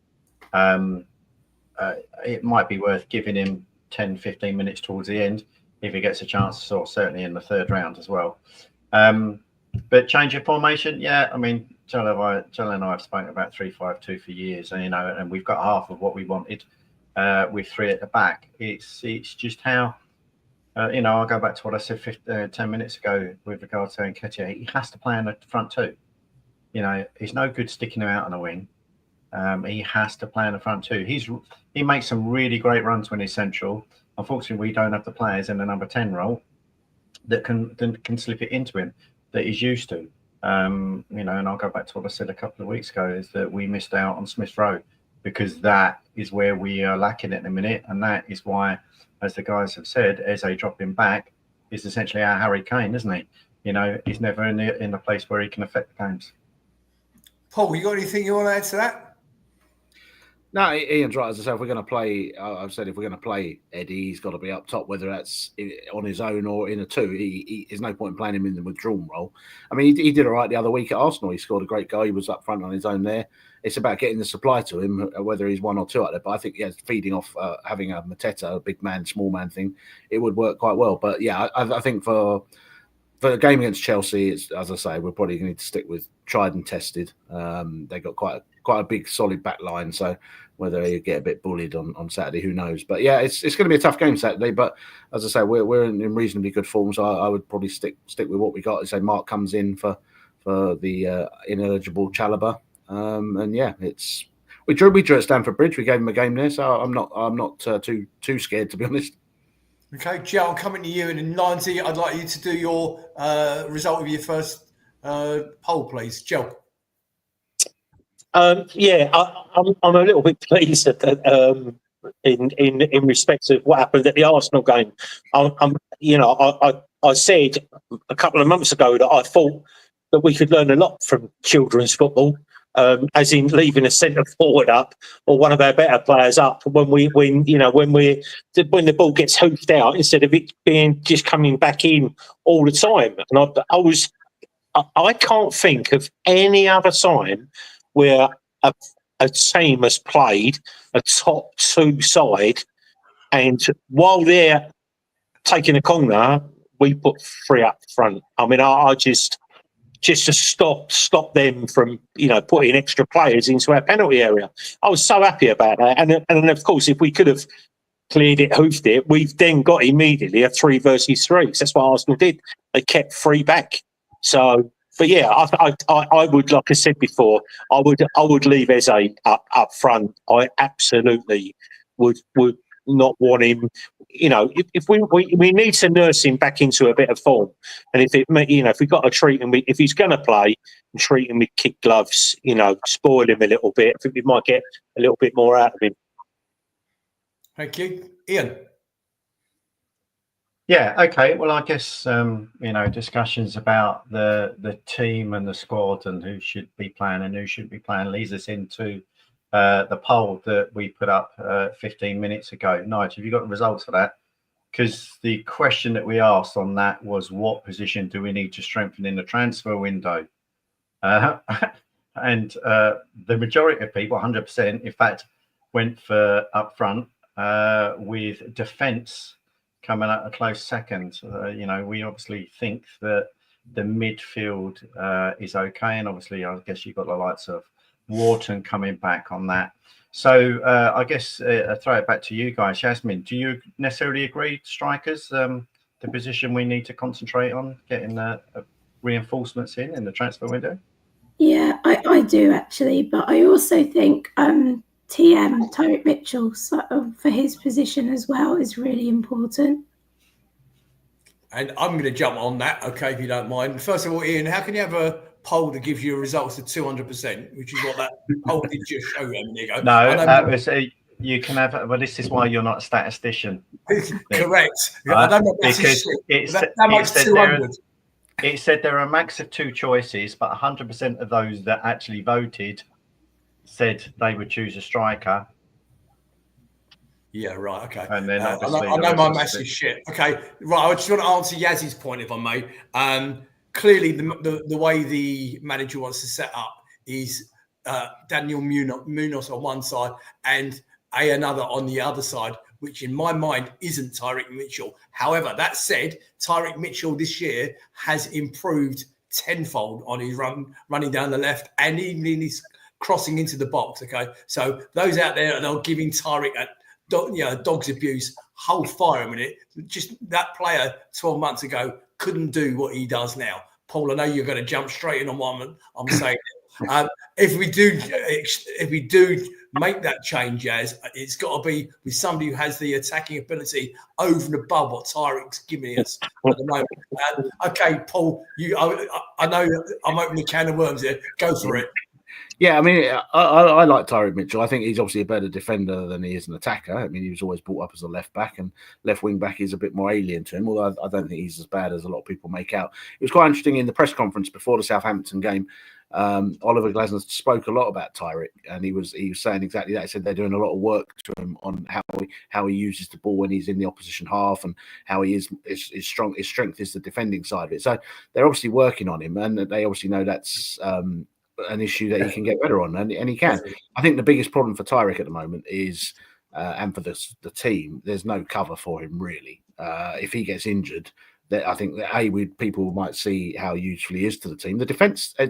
It might be worth giving him 10, 15 minutes towards the end if he gets a chance, or certainly in the third round as well. But change of formation, yeah. I mean, Joel and I have spoken about 3-5-2 for years, and and we've got half of what we wanted. with 3 at the back. It's just how, I'll go back to what I said 10 minutes ago with regard to Nketiah. He has to play in the front two. He's no good sticking him out on the wing. He has to play in the front two. He makes some really great runs when he's central. Unfortunately, we don't have the players in the number 10 role that can slip it into him that he's used to. And I'll go back to what I said a couple of weeks ago, is that we missed out on Smith Rowe, because that is where we are lacking at the minute. And that is why, as the guys have said, Eze dropping back is essentially our Harry Kane, isn't he? He's never in the place where he can affect the games. Paul, you got anything you want to add to that? No, Ian's right. As I said, if we're going to play, I've said if we're going to play Eddie, he's got to be up top, whether that's on his own or in a two. There's no point in playing him in the withdrawal role. I mean, he did all right the other week at Arsenal. He scored a great goal. He was up front on his own there. It's about getting the supply to him, whether he's one or two out there. But I think, feeding off having a Mateta, a big man, small man thing, it would work quite well. But yeah, I think for the game against Chelsea, it's, as I say, we're probably going to need to stick with tried and tested. They got quite a big, solid back line. So whether you get a bit bullied on Saturday, who knows? But yeah, it's going to be a tough game Saturday. But as I say, we're in reasonably good form. So I would probably stick with what we got. I say Mark comes in for the ineligible Chalobah. And yeah, we drew at Stamford Bridge. We gave him a game there. So I'm not too scared, to be honest. Okay, Joe, I'm coming to you. And in 90, I'd like you to do your result of your first poll, please. Joe. I'm a little bit pleased that in respect of what happened at the Arsenal game. I said a couple of months ago that I thought that we could learn a lot from children's football, as in leaving a centre forward up or one of our better players up when the ball gets hoofed out, instead of it being just coming back in all the time. And I can't think of any other time where a team has played a top two side, and while they're taking a corner, we put 3 up front. I mean, I just to stop them from putting extra players into our penalty area. I was so happy about that, and of course, if we could have cleared it, hoofed it, we've then got immediately a 3 versus 3. That's what Arsenal did. They kept 3 back. So. But yeah, I would, like I said before, I would leave Eze up front. I absolutely would not want him. If we need to nurse him back into a bit of form, and if we got to treat him, if he's going to play, treat him with kid gloves, spoil him a little bit. I think we might get a little bit more out of him. Thank you, Ian. Yeah, okay. Well, I guess, discussions about the team and the squad and who should be playing and who shouldn't be playing leads us into the poll that we put up 15 minutes ago. Nigel, have you got the results for that? Because the question that we asked on that was, what position do we need to strengthen in the transfer window? And the majority of people, 100%, in fact, went for up front, with defence coming out a close second. We obviously think that the midfield is okay, and obviously I guess you've got the likes of Wharton coming back on that. So I guess I throw it back to you guys. Yasmin, do you necessarily agree, strikers, the position we need to concentrate on, getting reinforcements in the transfer window? Yeah, I do actually, but I also think Tyrick Mitchell, for his position as well, is really important. And I'm going to jump on that, okay, if you don't mind. First of all, Ian, how can you have a poll that gives you results of 200%, which is what that poll did just show you a minute ago? No, you can have. Well, this is why you're not a statistician. Correct. I don't know because that makes 200. It said there are a max of 2 choices, but 100% of those that actually voted said they would choose a striker. Yeah, right, okay. And then I know my maths is shit. Okay, right, I just want to answer Yaz's point, if I may. Clearly, the way the manager wants to set up is Daniel Munoz on one side and another on the other side, which in my mind isn't Tyrick Mitchell. However, that said, Tyrick Mitchell this year has improved tenfold on his running down the left and even in his crossing into the box, okay? So those out there that are giving Tyrick dog's abuse, hold fire a minute. Just that player 12 months ago couldn't do what he does now. Paul, I know you're going to jump straight in on one. I'm saying if we do make that change, it's got to be with somebody who has the attacking ability over and above what Tyreek's giving us at the moment. Okay, Paul, I know I'm opening a can of worms here. Go for it. Yeah, I mean, I like Tyreek Mitchell. I think he's obviously a better defender than he is an attacker. I mean, he was always brought up as a left back, and left wing back is a bit more alien to him, although I don't think he's as bad as a lot of people make out. It was quite interesting in the press conference before the Southampton game. Oliver Glasner spoke a lot about Tyreek, and he was saying exactly that. He said they're doing a lot of work to him on how he uses the ball when he's in the opposition half, and how he is strong. His strength is the defending side of it. So they're obviously working on him, and they obviously know that's an issue that he can get better on, and he can. I think the biggest problem for Tyreek at the moment is, and for the team, there's no cover for him really. If he gets injured, I think that people might see how useful he is to the team. The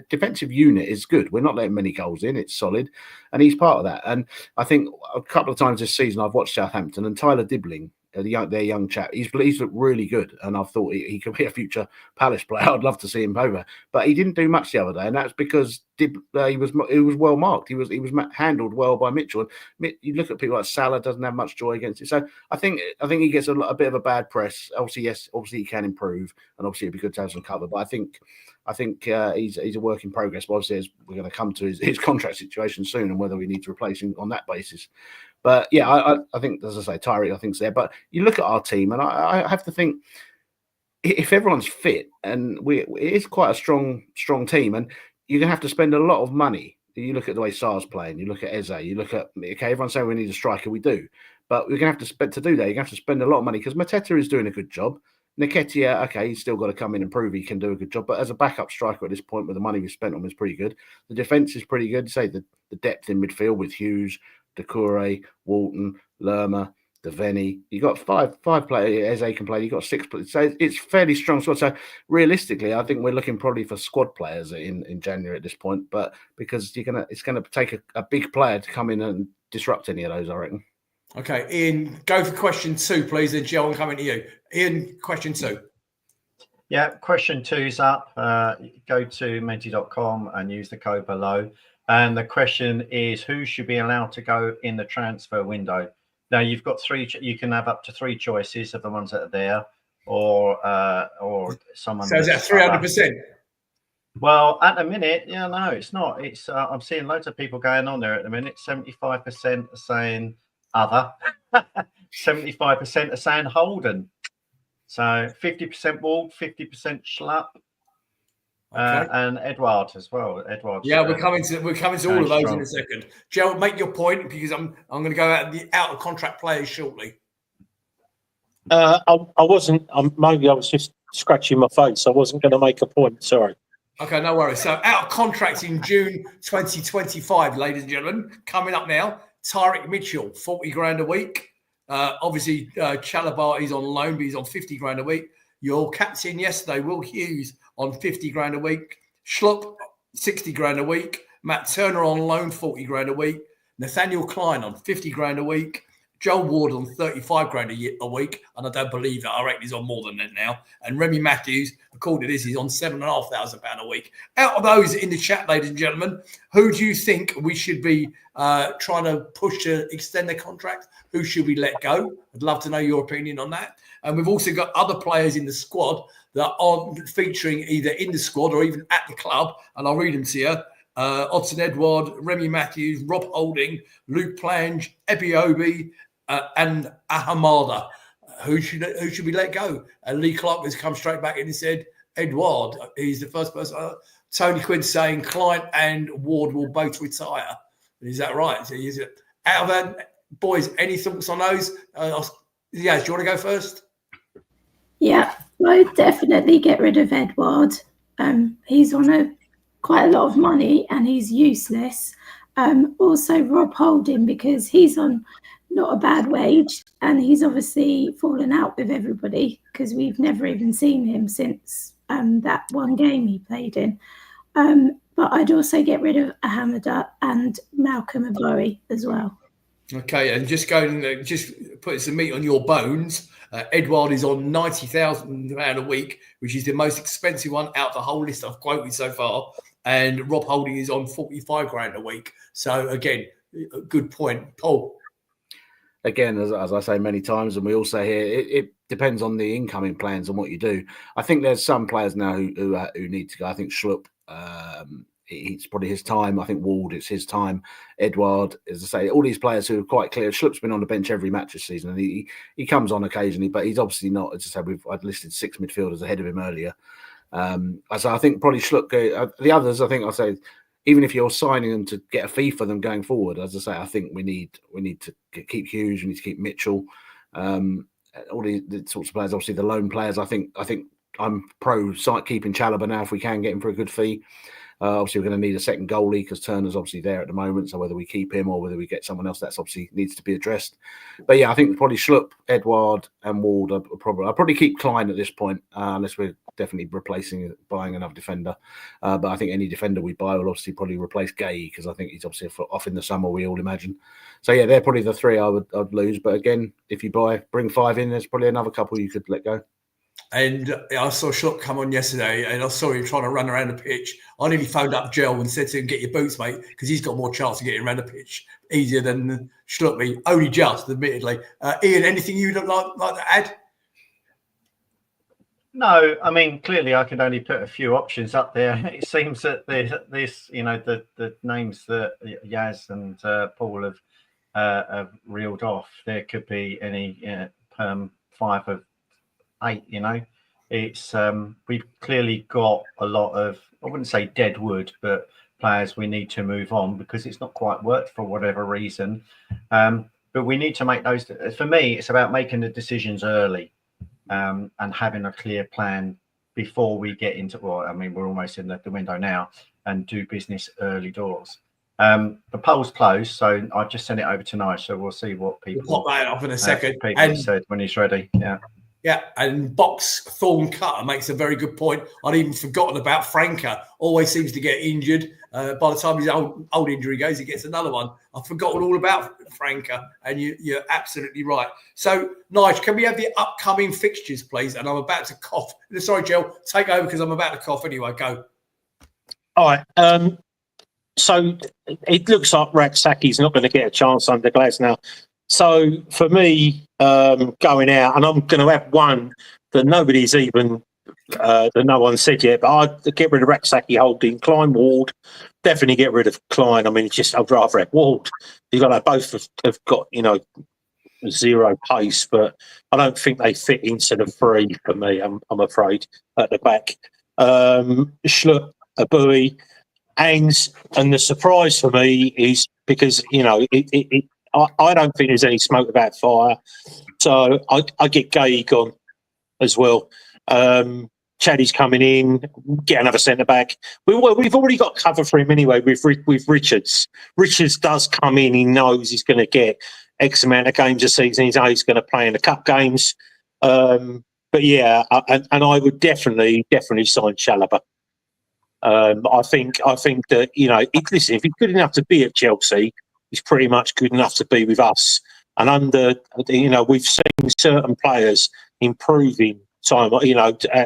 defensive unit is good. We're not letting many goals in. It's solid, and he's part of that. And I think a couple of times this season I've watched Southampton, and Tyler Dibbling, their young chap, he's looked really good, and I thought he could be a future Palace player. I'd love to see him over, but he didn't do much the other day, and that's because he was well marked. He was handled well by Mitchell. And you look at people like Salah, doesn't have much joy against it. So I think he gets a bit of a bad press. Obviously he can improve, and obviously it'd be good to have some cover. But I think he's a work in progress. But obviously, we're going to come to his contract situation soon, and whether we need to replace him on that basis. But yeah, I think, as I say, Tyreek, I think's there. But you look at our team, and I have to think, if everyone's fit, and it is quite a strong team, and you're going to have to spend a lot of money. You look at the way Sar's playing, you look at Eze, you look at, everyone's saying we need a striker, we do. But we're going to have to spend, to do that, you're going to have to spend a lot of money, because Mateta is doing a good job. Nketiah, he's still got to come in and prove he can do a good job. But as a backup striker at this point, with the money we've spent on him, is pretty good. The defence is pretty good. Say the depth in midfield with Hughes, Doucouré, Walton, Lerma, Devaney. You got five players. Eze can play. You got 6 players. So it's fairly strong squad. So realistically, I think we're looking probably for squad players in January at this point. But because it's gonna take a big player to come in and disrupt any of those, I reckon. Okay, Ian, go for question 2, please. Then Joe, I'm coming to you. Ian, question 2. Yeah, question 2's up. Go to menti.com and use the code below. And the question is, who should be allowed to go in the transfer window? Now, you've got 3. You can have up to 3 choices of the ones that are there, or someone. So is that 300%? Well, at the minute, no, it's not. It's I'm seeing loads of people going on there at the minute. 75% are saying other, 75% are saying Holden. So 50% Ward, 50% Schlupp. Okay. And Edward as well. Edward. Yeah, we're coming to all of those in a second. Joe, make your point, because I'm going to go out of contract players shortly. I wasn't. Maybe I was just scratching my face. I wasn't going to make a point. Sorry. Okay, no worries. So out of contract in June 2025, ladies and gentlemen, coming up now. Tyreek Mitchell, 40 grand a week. Obviously, Chalobah is on loan, but he's on 50 grand a week. Your captain yesterday, Will Hughes, on 50 grand a week. Schlupp, 60 grand a week. Matt Turner on loan, 40 grand a week. Nathaniel Klein on 50 grand a week. Joel Ward on 35 grand a week. And I don't believe that. I reckon he's on more than that now. And Remy Matthews, according to this, he's on £7,500 a week. Out of those in the chat, ladies and gentlemen, who do you think we should be trying to push to extend their contract? Who should we let go? I'd love to know your opinion on that. And we've also got other players in the squad that are featuring either in the squad or even at the club. And I'll read them to you. Odson Edward, Remy Matthews, Rob Holding, Luke Plange, Ebiobi, and Ahamada. Who should we let go? And Lee Clark has come straight back in and said, Edward. He's the first person. Tony Quinn saying Klein and Ward will both retire. Is that right? So is it out of that, boys? Any thoughts on those? Yeah, do you want to go first? Yeah, I would definitely get rid of Edward. He's on quite a lot of money and he's useless. Also Rob Holding, because he's on not a bad wage and he's obviously fallen out with everybody because we've never even seen him since that one game he played in. But I'd also get rid of Ahamada and Malcolm Abowie as well. Okay, and just going, just putting some meat on your bones. Edouard is on £90,000 a week, which is the most expensive one out of the whole list I've quoted so far. And Rob Holding is on 45 grand a week. So again, good point, Paul. Again, as I say many times, and we all say here, it depends on the incoming plans and what you do. I think there's some players now who need to go. I think Schlupp, it's probably his time. I think Ward, it's his time. Edouard, as I say, all these players who are quite clear. Schlupp's been on the bench every match this season, and he comes on occasionally, but he's obviously not. As I said, I'd listed 6 midfielders ahead of him earlier. So I think probably Schlupp. The others, I think I'll say, even if you're signing them to get a fee for them going forward, as I say, I think we need to keep Hughes, we need to keep Mitchell, all the sorts of players. Obviously, the loan players. I think I'm pro keeping Chalobah now if we can get him for a good fee. Obviously, we're going to need a second goalie because Turner's obviously there at the moment. So whether we keep him or whether we get someone else, that's obviously needs to be addressed. But yeah, I think probably Schlupp, Edouard, and Ward are probably. I'll probably keep Klein at this point, unless we're definitely buying another defender. But I think any defender we buy will obviously probably replace Gay because I think he's obviously off in the summer. We all imagine. So yeah, they're probably the three I'd lose. But again, if you bring 5 in, there's probably another couple you could let go. And I saw Schlupp come on yesterday, and I saw him trying to run around the pitch. I nearly phoned up Gel and said to him, "Get your boots, mate," because he's got more chance of getting around the pitch easier than Schlupp. Only just, admittedly. Ian, anything you'd like to add? No, I mean, clearly I can only put a few options up there. It seems that the names that Yaz and Paul have reeled off, there could be any 5 of 8. It's we've clearly got a lot of, I wouldn't say dead wood, but players we need to move on because it's not quite worked for whatever reason. But we need to make those. For me, it's about making the decisions early. And having a clear plan before we get into, well, I mean, we're almost in the window now, and do business early doors. The poll's closed, so I've just sent it over tonight, so we'll see what people We'll pop that up in a second. People said when he's ready. Yeah, and Box Thorn Cutter makes a very good point. I'd even forgotten about Franca. Always seems to get injured. By the time his old injury goes, he gets another one. I've forgotten all about Franca, and you're absolutely right. So, Nige, can we have the upcoming fixtures, please? And I'm about to cough. Sorry, Jill, take over because I'm about to cough anyway. Go. All right. So it looks like Raksaki's not going to get a chance under Glasgow. So for me, going out, and I'm going to have one that nobody's even, that no one said yet, but I'd get rid of Raksaki, Holding, Klein, Ward. Definitely get rid of Klein. I mean, it's just, I'd rather have Ward. You've got to both have got, zero pace, but I don't think they fit into the 3 for me, I'm afraid, at the back. Schlupp, Abui, and the surprise for me is because, I don't think there's any smoke about fire. So I get Gay gone as well. Chaddy's coming in, get another centre back. We've already got cover for him anyway with Richards. Richards does come in, he knows he's going to get X amount of games a season. He knows he's going to play in the cup games. But yeah, and I would definitely sign Chalobah. I think that, listen, if he's good enough to be at Chelsea, he's pretty much good enough to be with us. And we've seen certain players improving time,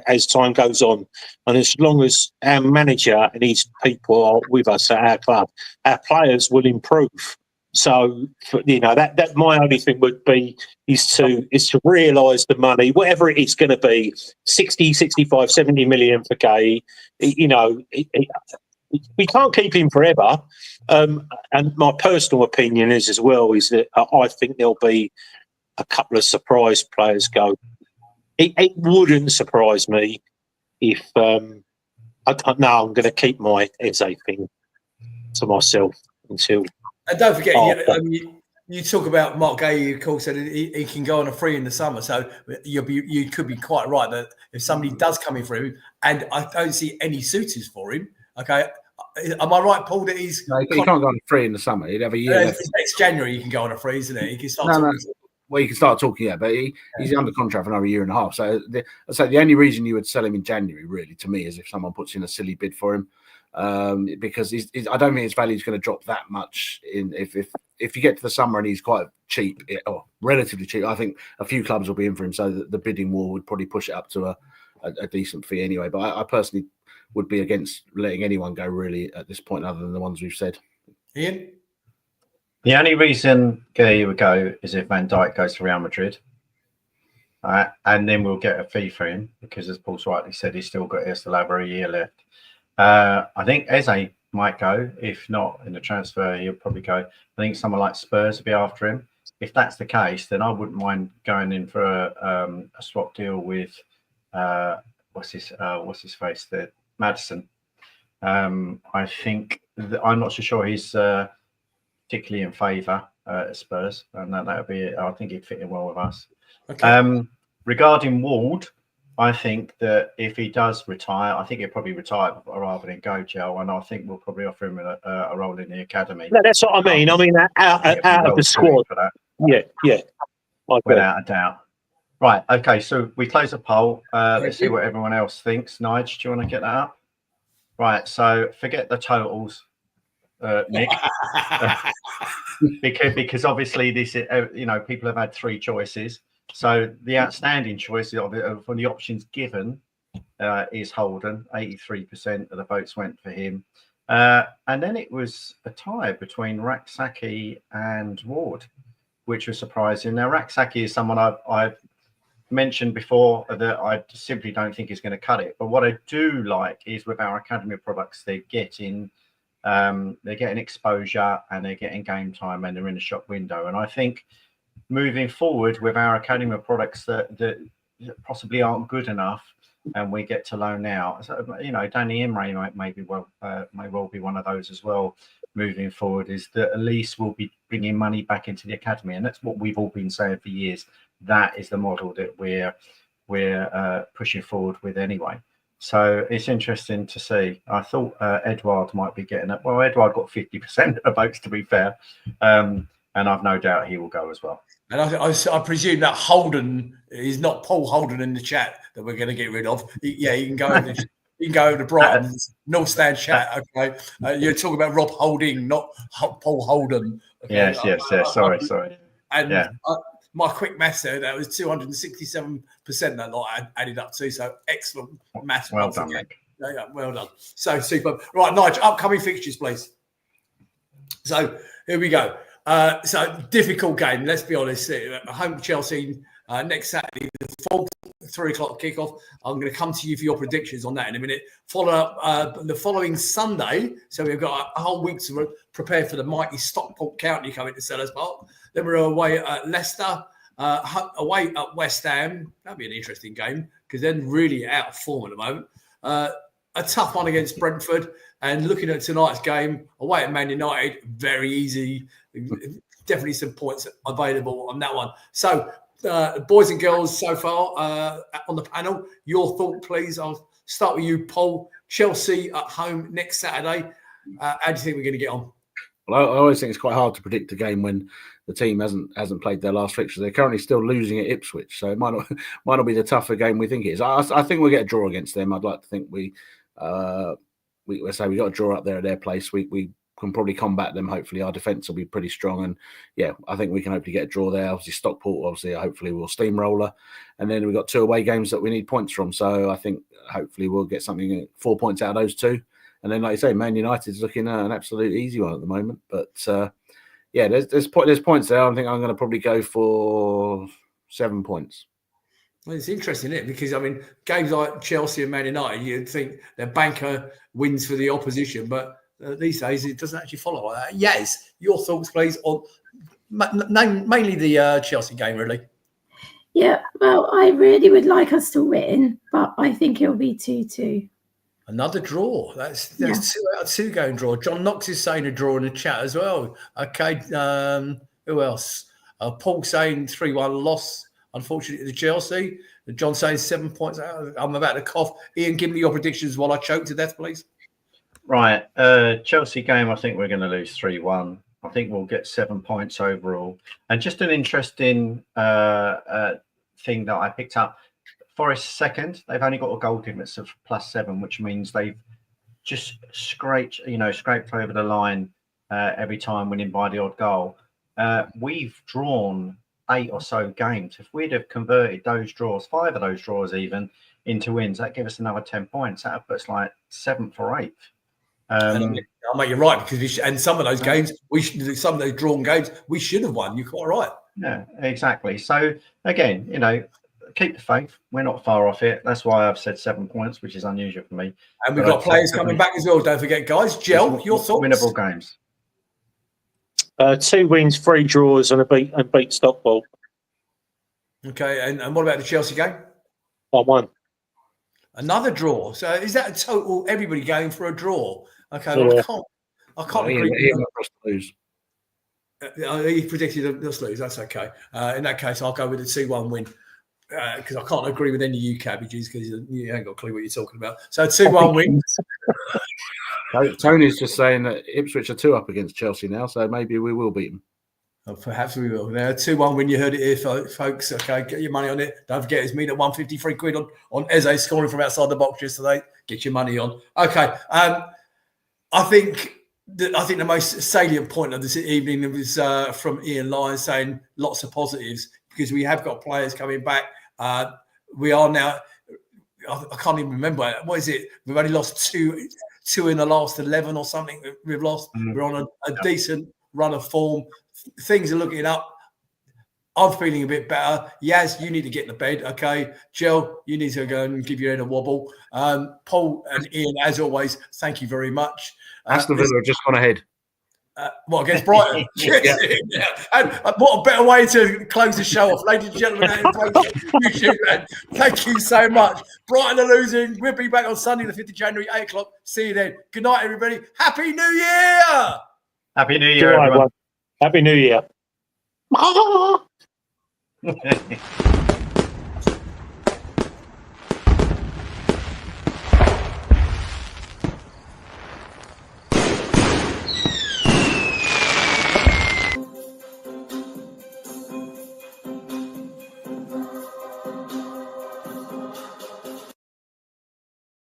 as time goes on. And as long as our manager and his people are with us at our club, our players will improve. So, that my only thing would be is to realise the money, whatever it is going to be, 60, 65, 70 million for Gay. We can't keep him forever. And my personal opinion is that I think there'll be a couple of surprise players go. It wouldn't surprise me if I'm going to keep my Eze thing to myself until. And don't forget, you talk about Mark Gay, of course, and he can go on a free in the summer. So you could be quite right that if somebody does come in for him, and I don't see any suitors for him. Okay, am I right, Paul? That he can't go on a free in the summer. He'd have a year. Next January, he can go on a free, isn't it? He can start. Well, you can start talking, yeah, but he's under contract for another year and a half. So the only reason you would sell him in January, really, to me, is if someone puts in a silly bid for him, because I don't think his value is going to drop that much. If you get to the summer and he's quite cheap or relatively cheap, I think a few clubs will be in for him. So the bidding war would probably push it up to a decent fee anyway. But I personally would be against letting anyone go really at this point, other than the ones we've said. Ian? The only reason Gay would go is if Van Dijk goes to Real Madrid. And then we'll get a fee for him because, as Paul's rightly said, he still have a year left. I think Eze might go. If not in the transfer, he'll probably go. I think someone like Spurs will be after him. If that's the case, then I wouldn't mind going in for a swap deal with what's his face there, Maddison. I think I'm not so sure he's particularly in favour at Spurs, and that would be. I think he'd fit in well with us. Okay. Regarding Ward, I think that if he does retire, I think he'll probably retire rather than go, Joe, and I think we'll probably offer him a role in the academy. No, that's what I mean. I mean, out of the squad. For that. Yeah. Without a doubt. Right. Okay. So we close the poll. Let's see what everyone else thinks. Nige, do you want to get that up? Right. So forget the totals, Nick, because obviously this is, people have had three choices. So the outstanding choice from the options given is Holden. 83% of the votes went for him. And then it was a tie between Rak-Saki and Ward, which was surprising. Now, Rak-Saki is someone I've mentioned before that I simply don't think is going to cut it. But what I do like is with our academy products, they're getting exposure and they're getting game time and they're in the shop window. And I think moving forward with our academy products that possibly aren't good enough, and we get to loan out. So, Danny Imre may well be one of those as well. Moving forward, is that at least we'll be bringing money back into the academy, and that's what we've all been saying for years. That is the model that we're pushing forward with anyway. So it's interesting to see. I thought Edouard might be getting it. Well, Edouard got 50% of the votes, to be fair, and I've no doubt he will go as well. And I presume that Holden is not Paul Holden in the chat that we're going to get rid of. He can go over. You can go over to Brighton's North Stand chat. Okay, you're talking about Rob Holding, not Paul Holden. Okay? Yes. Sorry. And my quick maths there, that was 267% that lot added up to. So excellent maths. Well done, Nick. Yeah, well done. So super. Right, Nigel, upcoming fixtures, please. So here we go. So difficult game, let's be honest. Home Chelsea next Saturday, the 3 o'clock kickoff. I'm going to come to you for your predictions on that in a minute. Follow up the following Sunday. So we've got a whole week to prepare for the mighty Stockport County coming to Sellers Park. Then we're away at Leicester, away at West Ham. That'll be an interesting game because they're really out of form at the moment. A tough one against Brentford. And looking at tonight's game, away at Man United, very easy. Definitely some points available on that one. So, boys and girls so far on the panel, your thought, please. I'll start with you, Paul. Chelsea at home next Saturday. How do you think we're going to get on? Well, I always think it's quite hard to predict a game when the team hasn't played their last fixture. They're currently still losing at Ipswich, so it might not be the tougher game we think it is. I think we'll get a draw against them. I'd like to think we got a draw up there at their place. We can probably combat them. Hopefully, our defence will be pretty strong, and I think we can hopefully get a draw there. Obviously, Stockport, hopefully we'll steamroller, and then we've got 2 away games that we need points from. So I think hopefully we'll get something 4 points out of those 2, and then like you say, Man United's looking at an absolute easy one at the moment. But there's points there. I think I'm going to probably go for 7 points. Well, it's interesting, isn't it? Because, games like Chelsea and Man United, you'd think their banker wins for the opposition, but these days it doesn't actually follow like that. Yes, your thoughts, please, on mainly the Chelsea game, really. Yeah, well, I really would like us to win, but I think it'll be 2-2. Another draw. There's 2 out of 2 going draw. John Knox is saying a draw in the chat as well. Okay, who else? Paul saying 3-1 loss. Unfortunately, the Chelsea. John saying 7 points out. I'm about to cough. Ian, give me your predictions while I choke to death, please. Right. Chelsea game, I think we're going to lose 3-1. I think we'll get 7 points overall. And just an interesting thing that I picked up. Forest second, they've only got a goal difference of +7, which means they've just scraped over the line every time, winning by the odd goal. We've drawn 8 or so games. If we'd have converted those draws, 5 of those draws even, into wins, that give us another 10 points. That puts like 7th or 8th. And I'll make you right, because and some of those games, some of those drawn games, we should have won. You're quite right. Yeah, exactly. So again, keep the faith. We're not far off it. That's why I've said 7 points, which is unusual for me. And we've got players coming back as well. Don't forget, guys. Gel, your thoughts? Winnable games. 2 wins, 3 draws, and beat Stockport. Okay, and what about the Chelsea game? 1-1. Another draw. So is that a total? Everybody going for a draw? Okay, Yeah. well, I can't agree. Lose. He predicted us lose. That's okay. In that case, I'll go with a 2-1 win, because I can't agree with any of you cabbages, because you ain't got a clue what you're talking about. So 2-1 win. Tony's just saying that Ipswich are 2 up against Chelsea now, so maybe we will beat them. Oh, perhaps we will. Now, 2-1 win. You heard it here, folks. Okay, get your money on it. Don't forget, it's me at 153 quid on Eze scoring from outside the box yesterday. Get your money on. Okay. I think the most salient point of this evening was from Ian Lyons saying lots of positives, because we have got players coming back. We are now, I can't even remember, what is it? We've only lost two in the last 11 or something. We've lost. We're on a decent run of form. Things are looking up. I'm feeling a bit better. Yaz, you need to get in the bed, okay? Jill, you need to go and give your head a wobble. Paul and Ian, as always, thank you very much. Aston Villa have just gone ahead. What, against Brighton? Yeah. And what a better way to close the show off. Ladies and gentlemen, thank you so much. Brighton are losing. We'll be back on Sunday, the 5th of January, 8 o'clock. See you then. Good night, everybody. Happy New Year! Happy New Year, everyone. Happy New Year.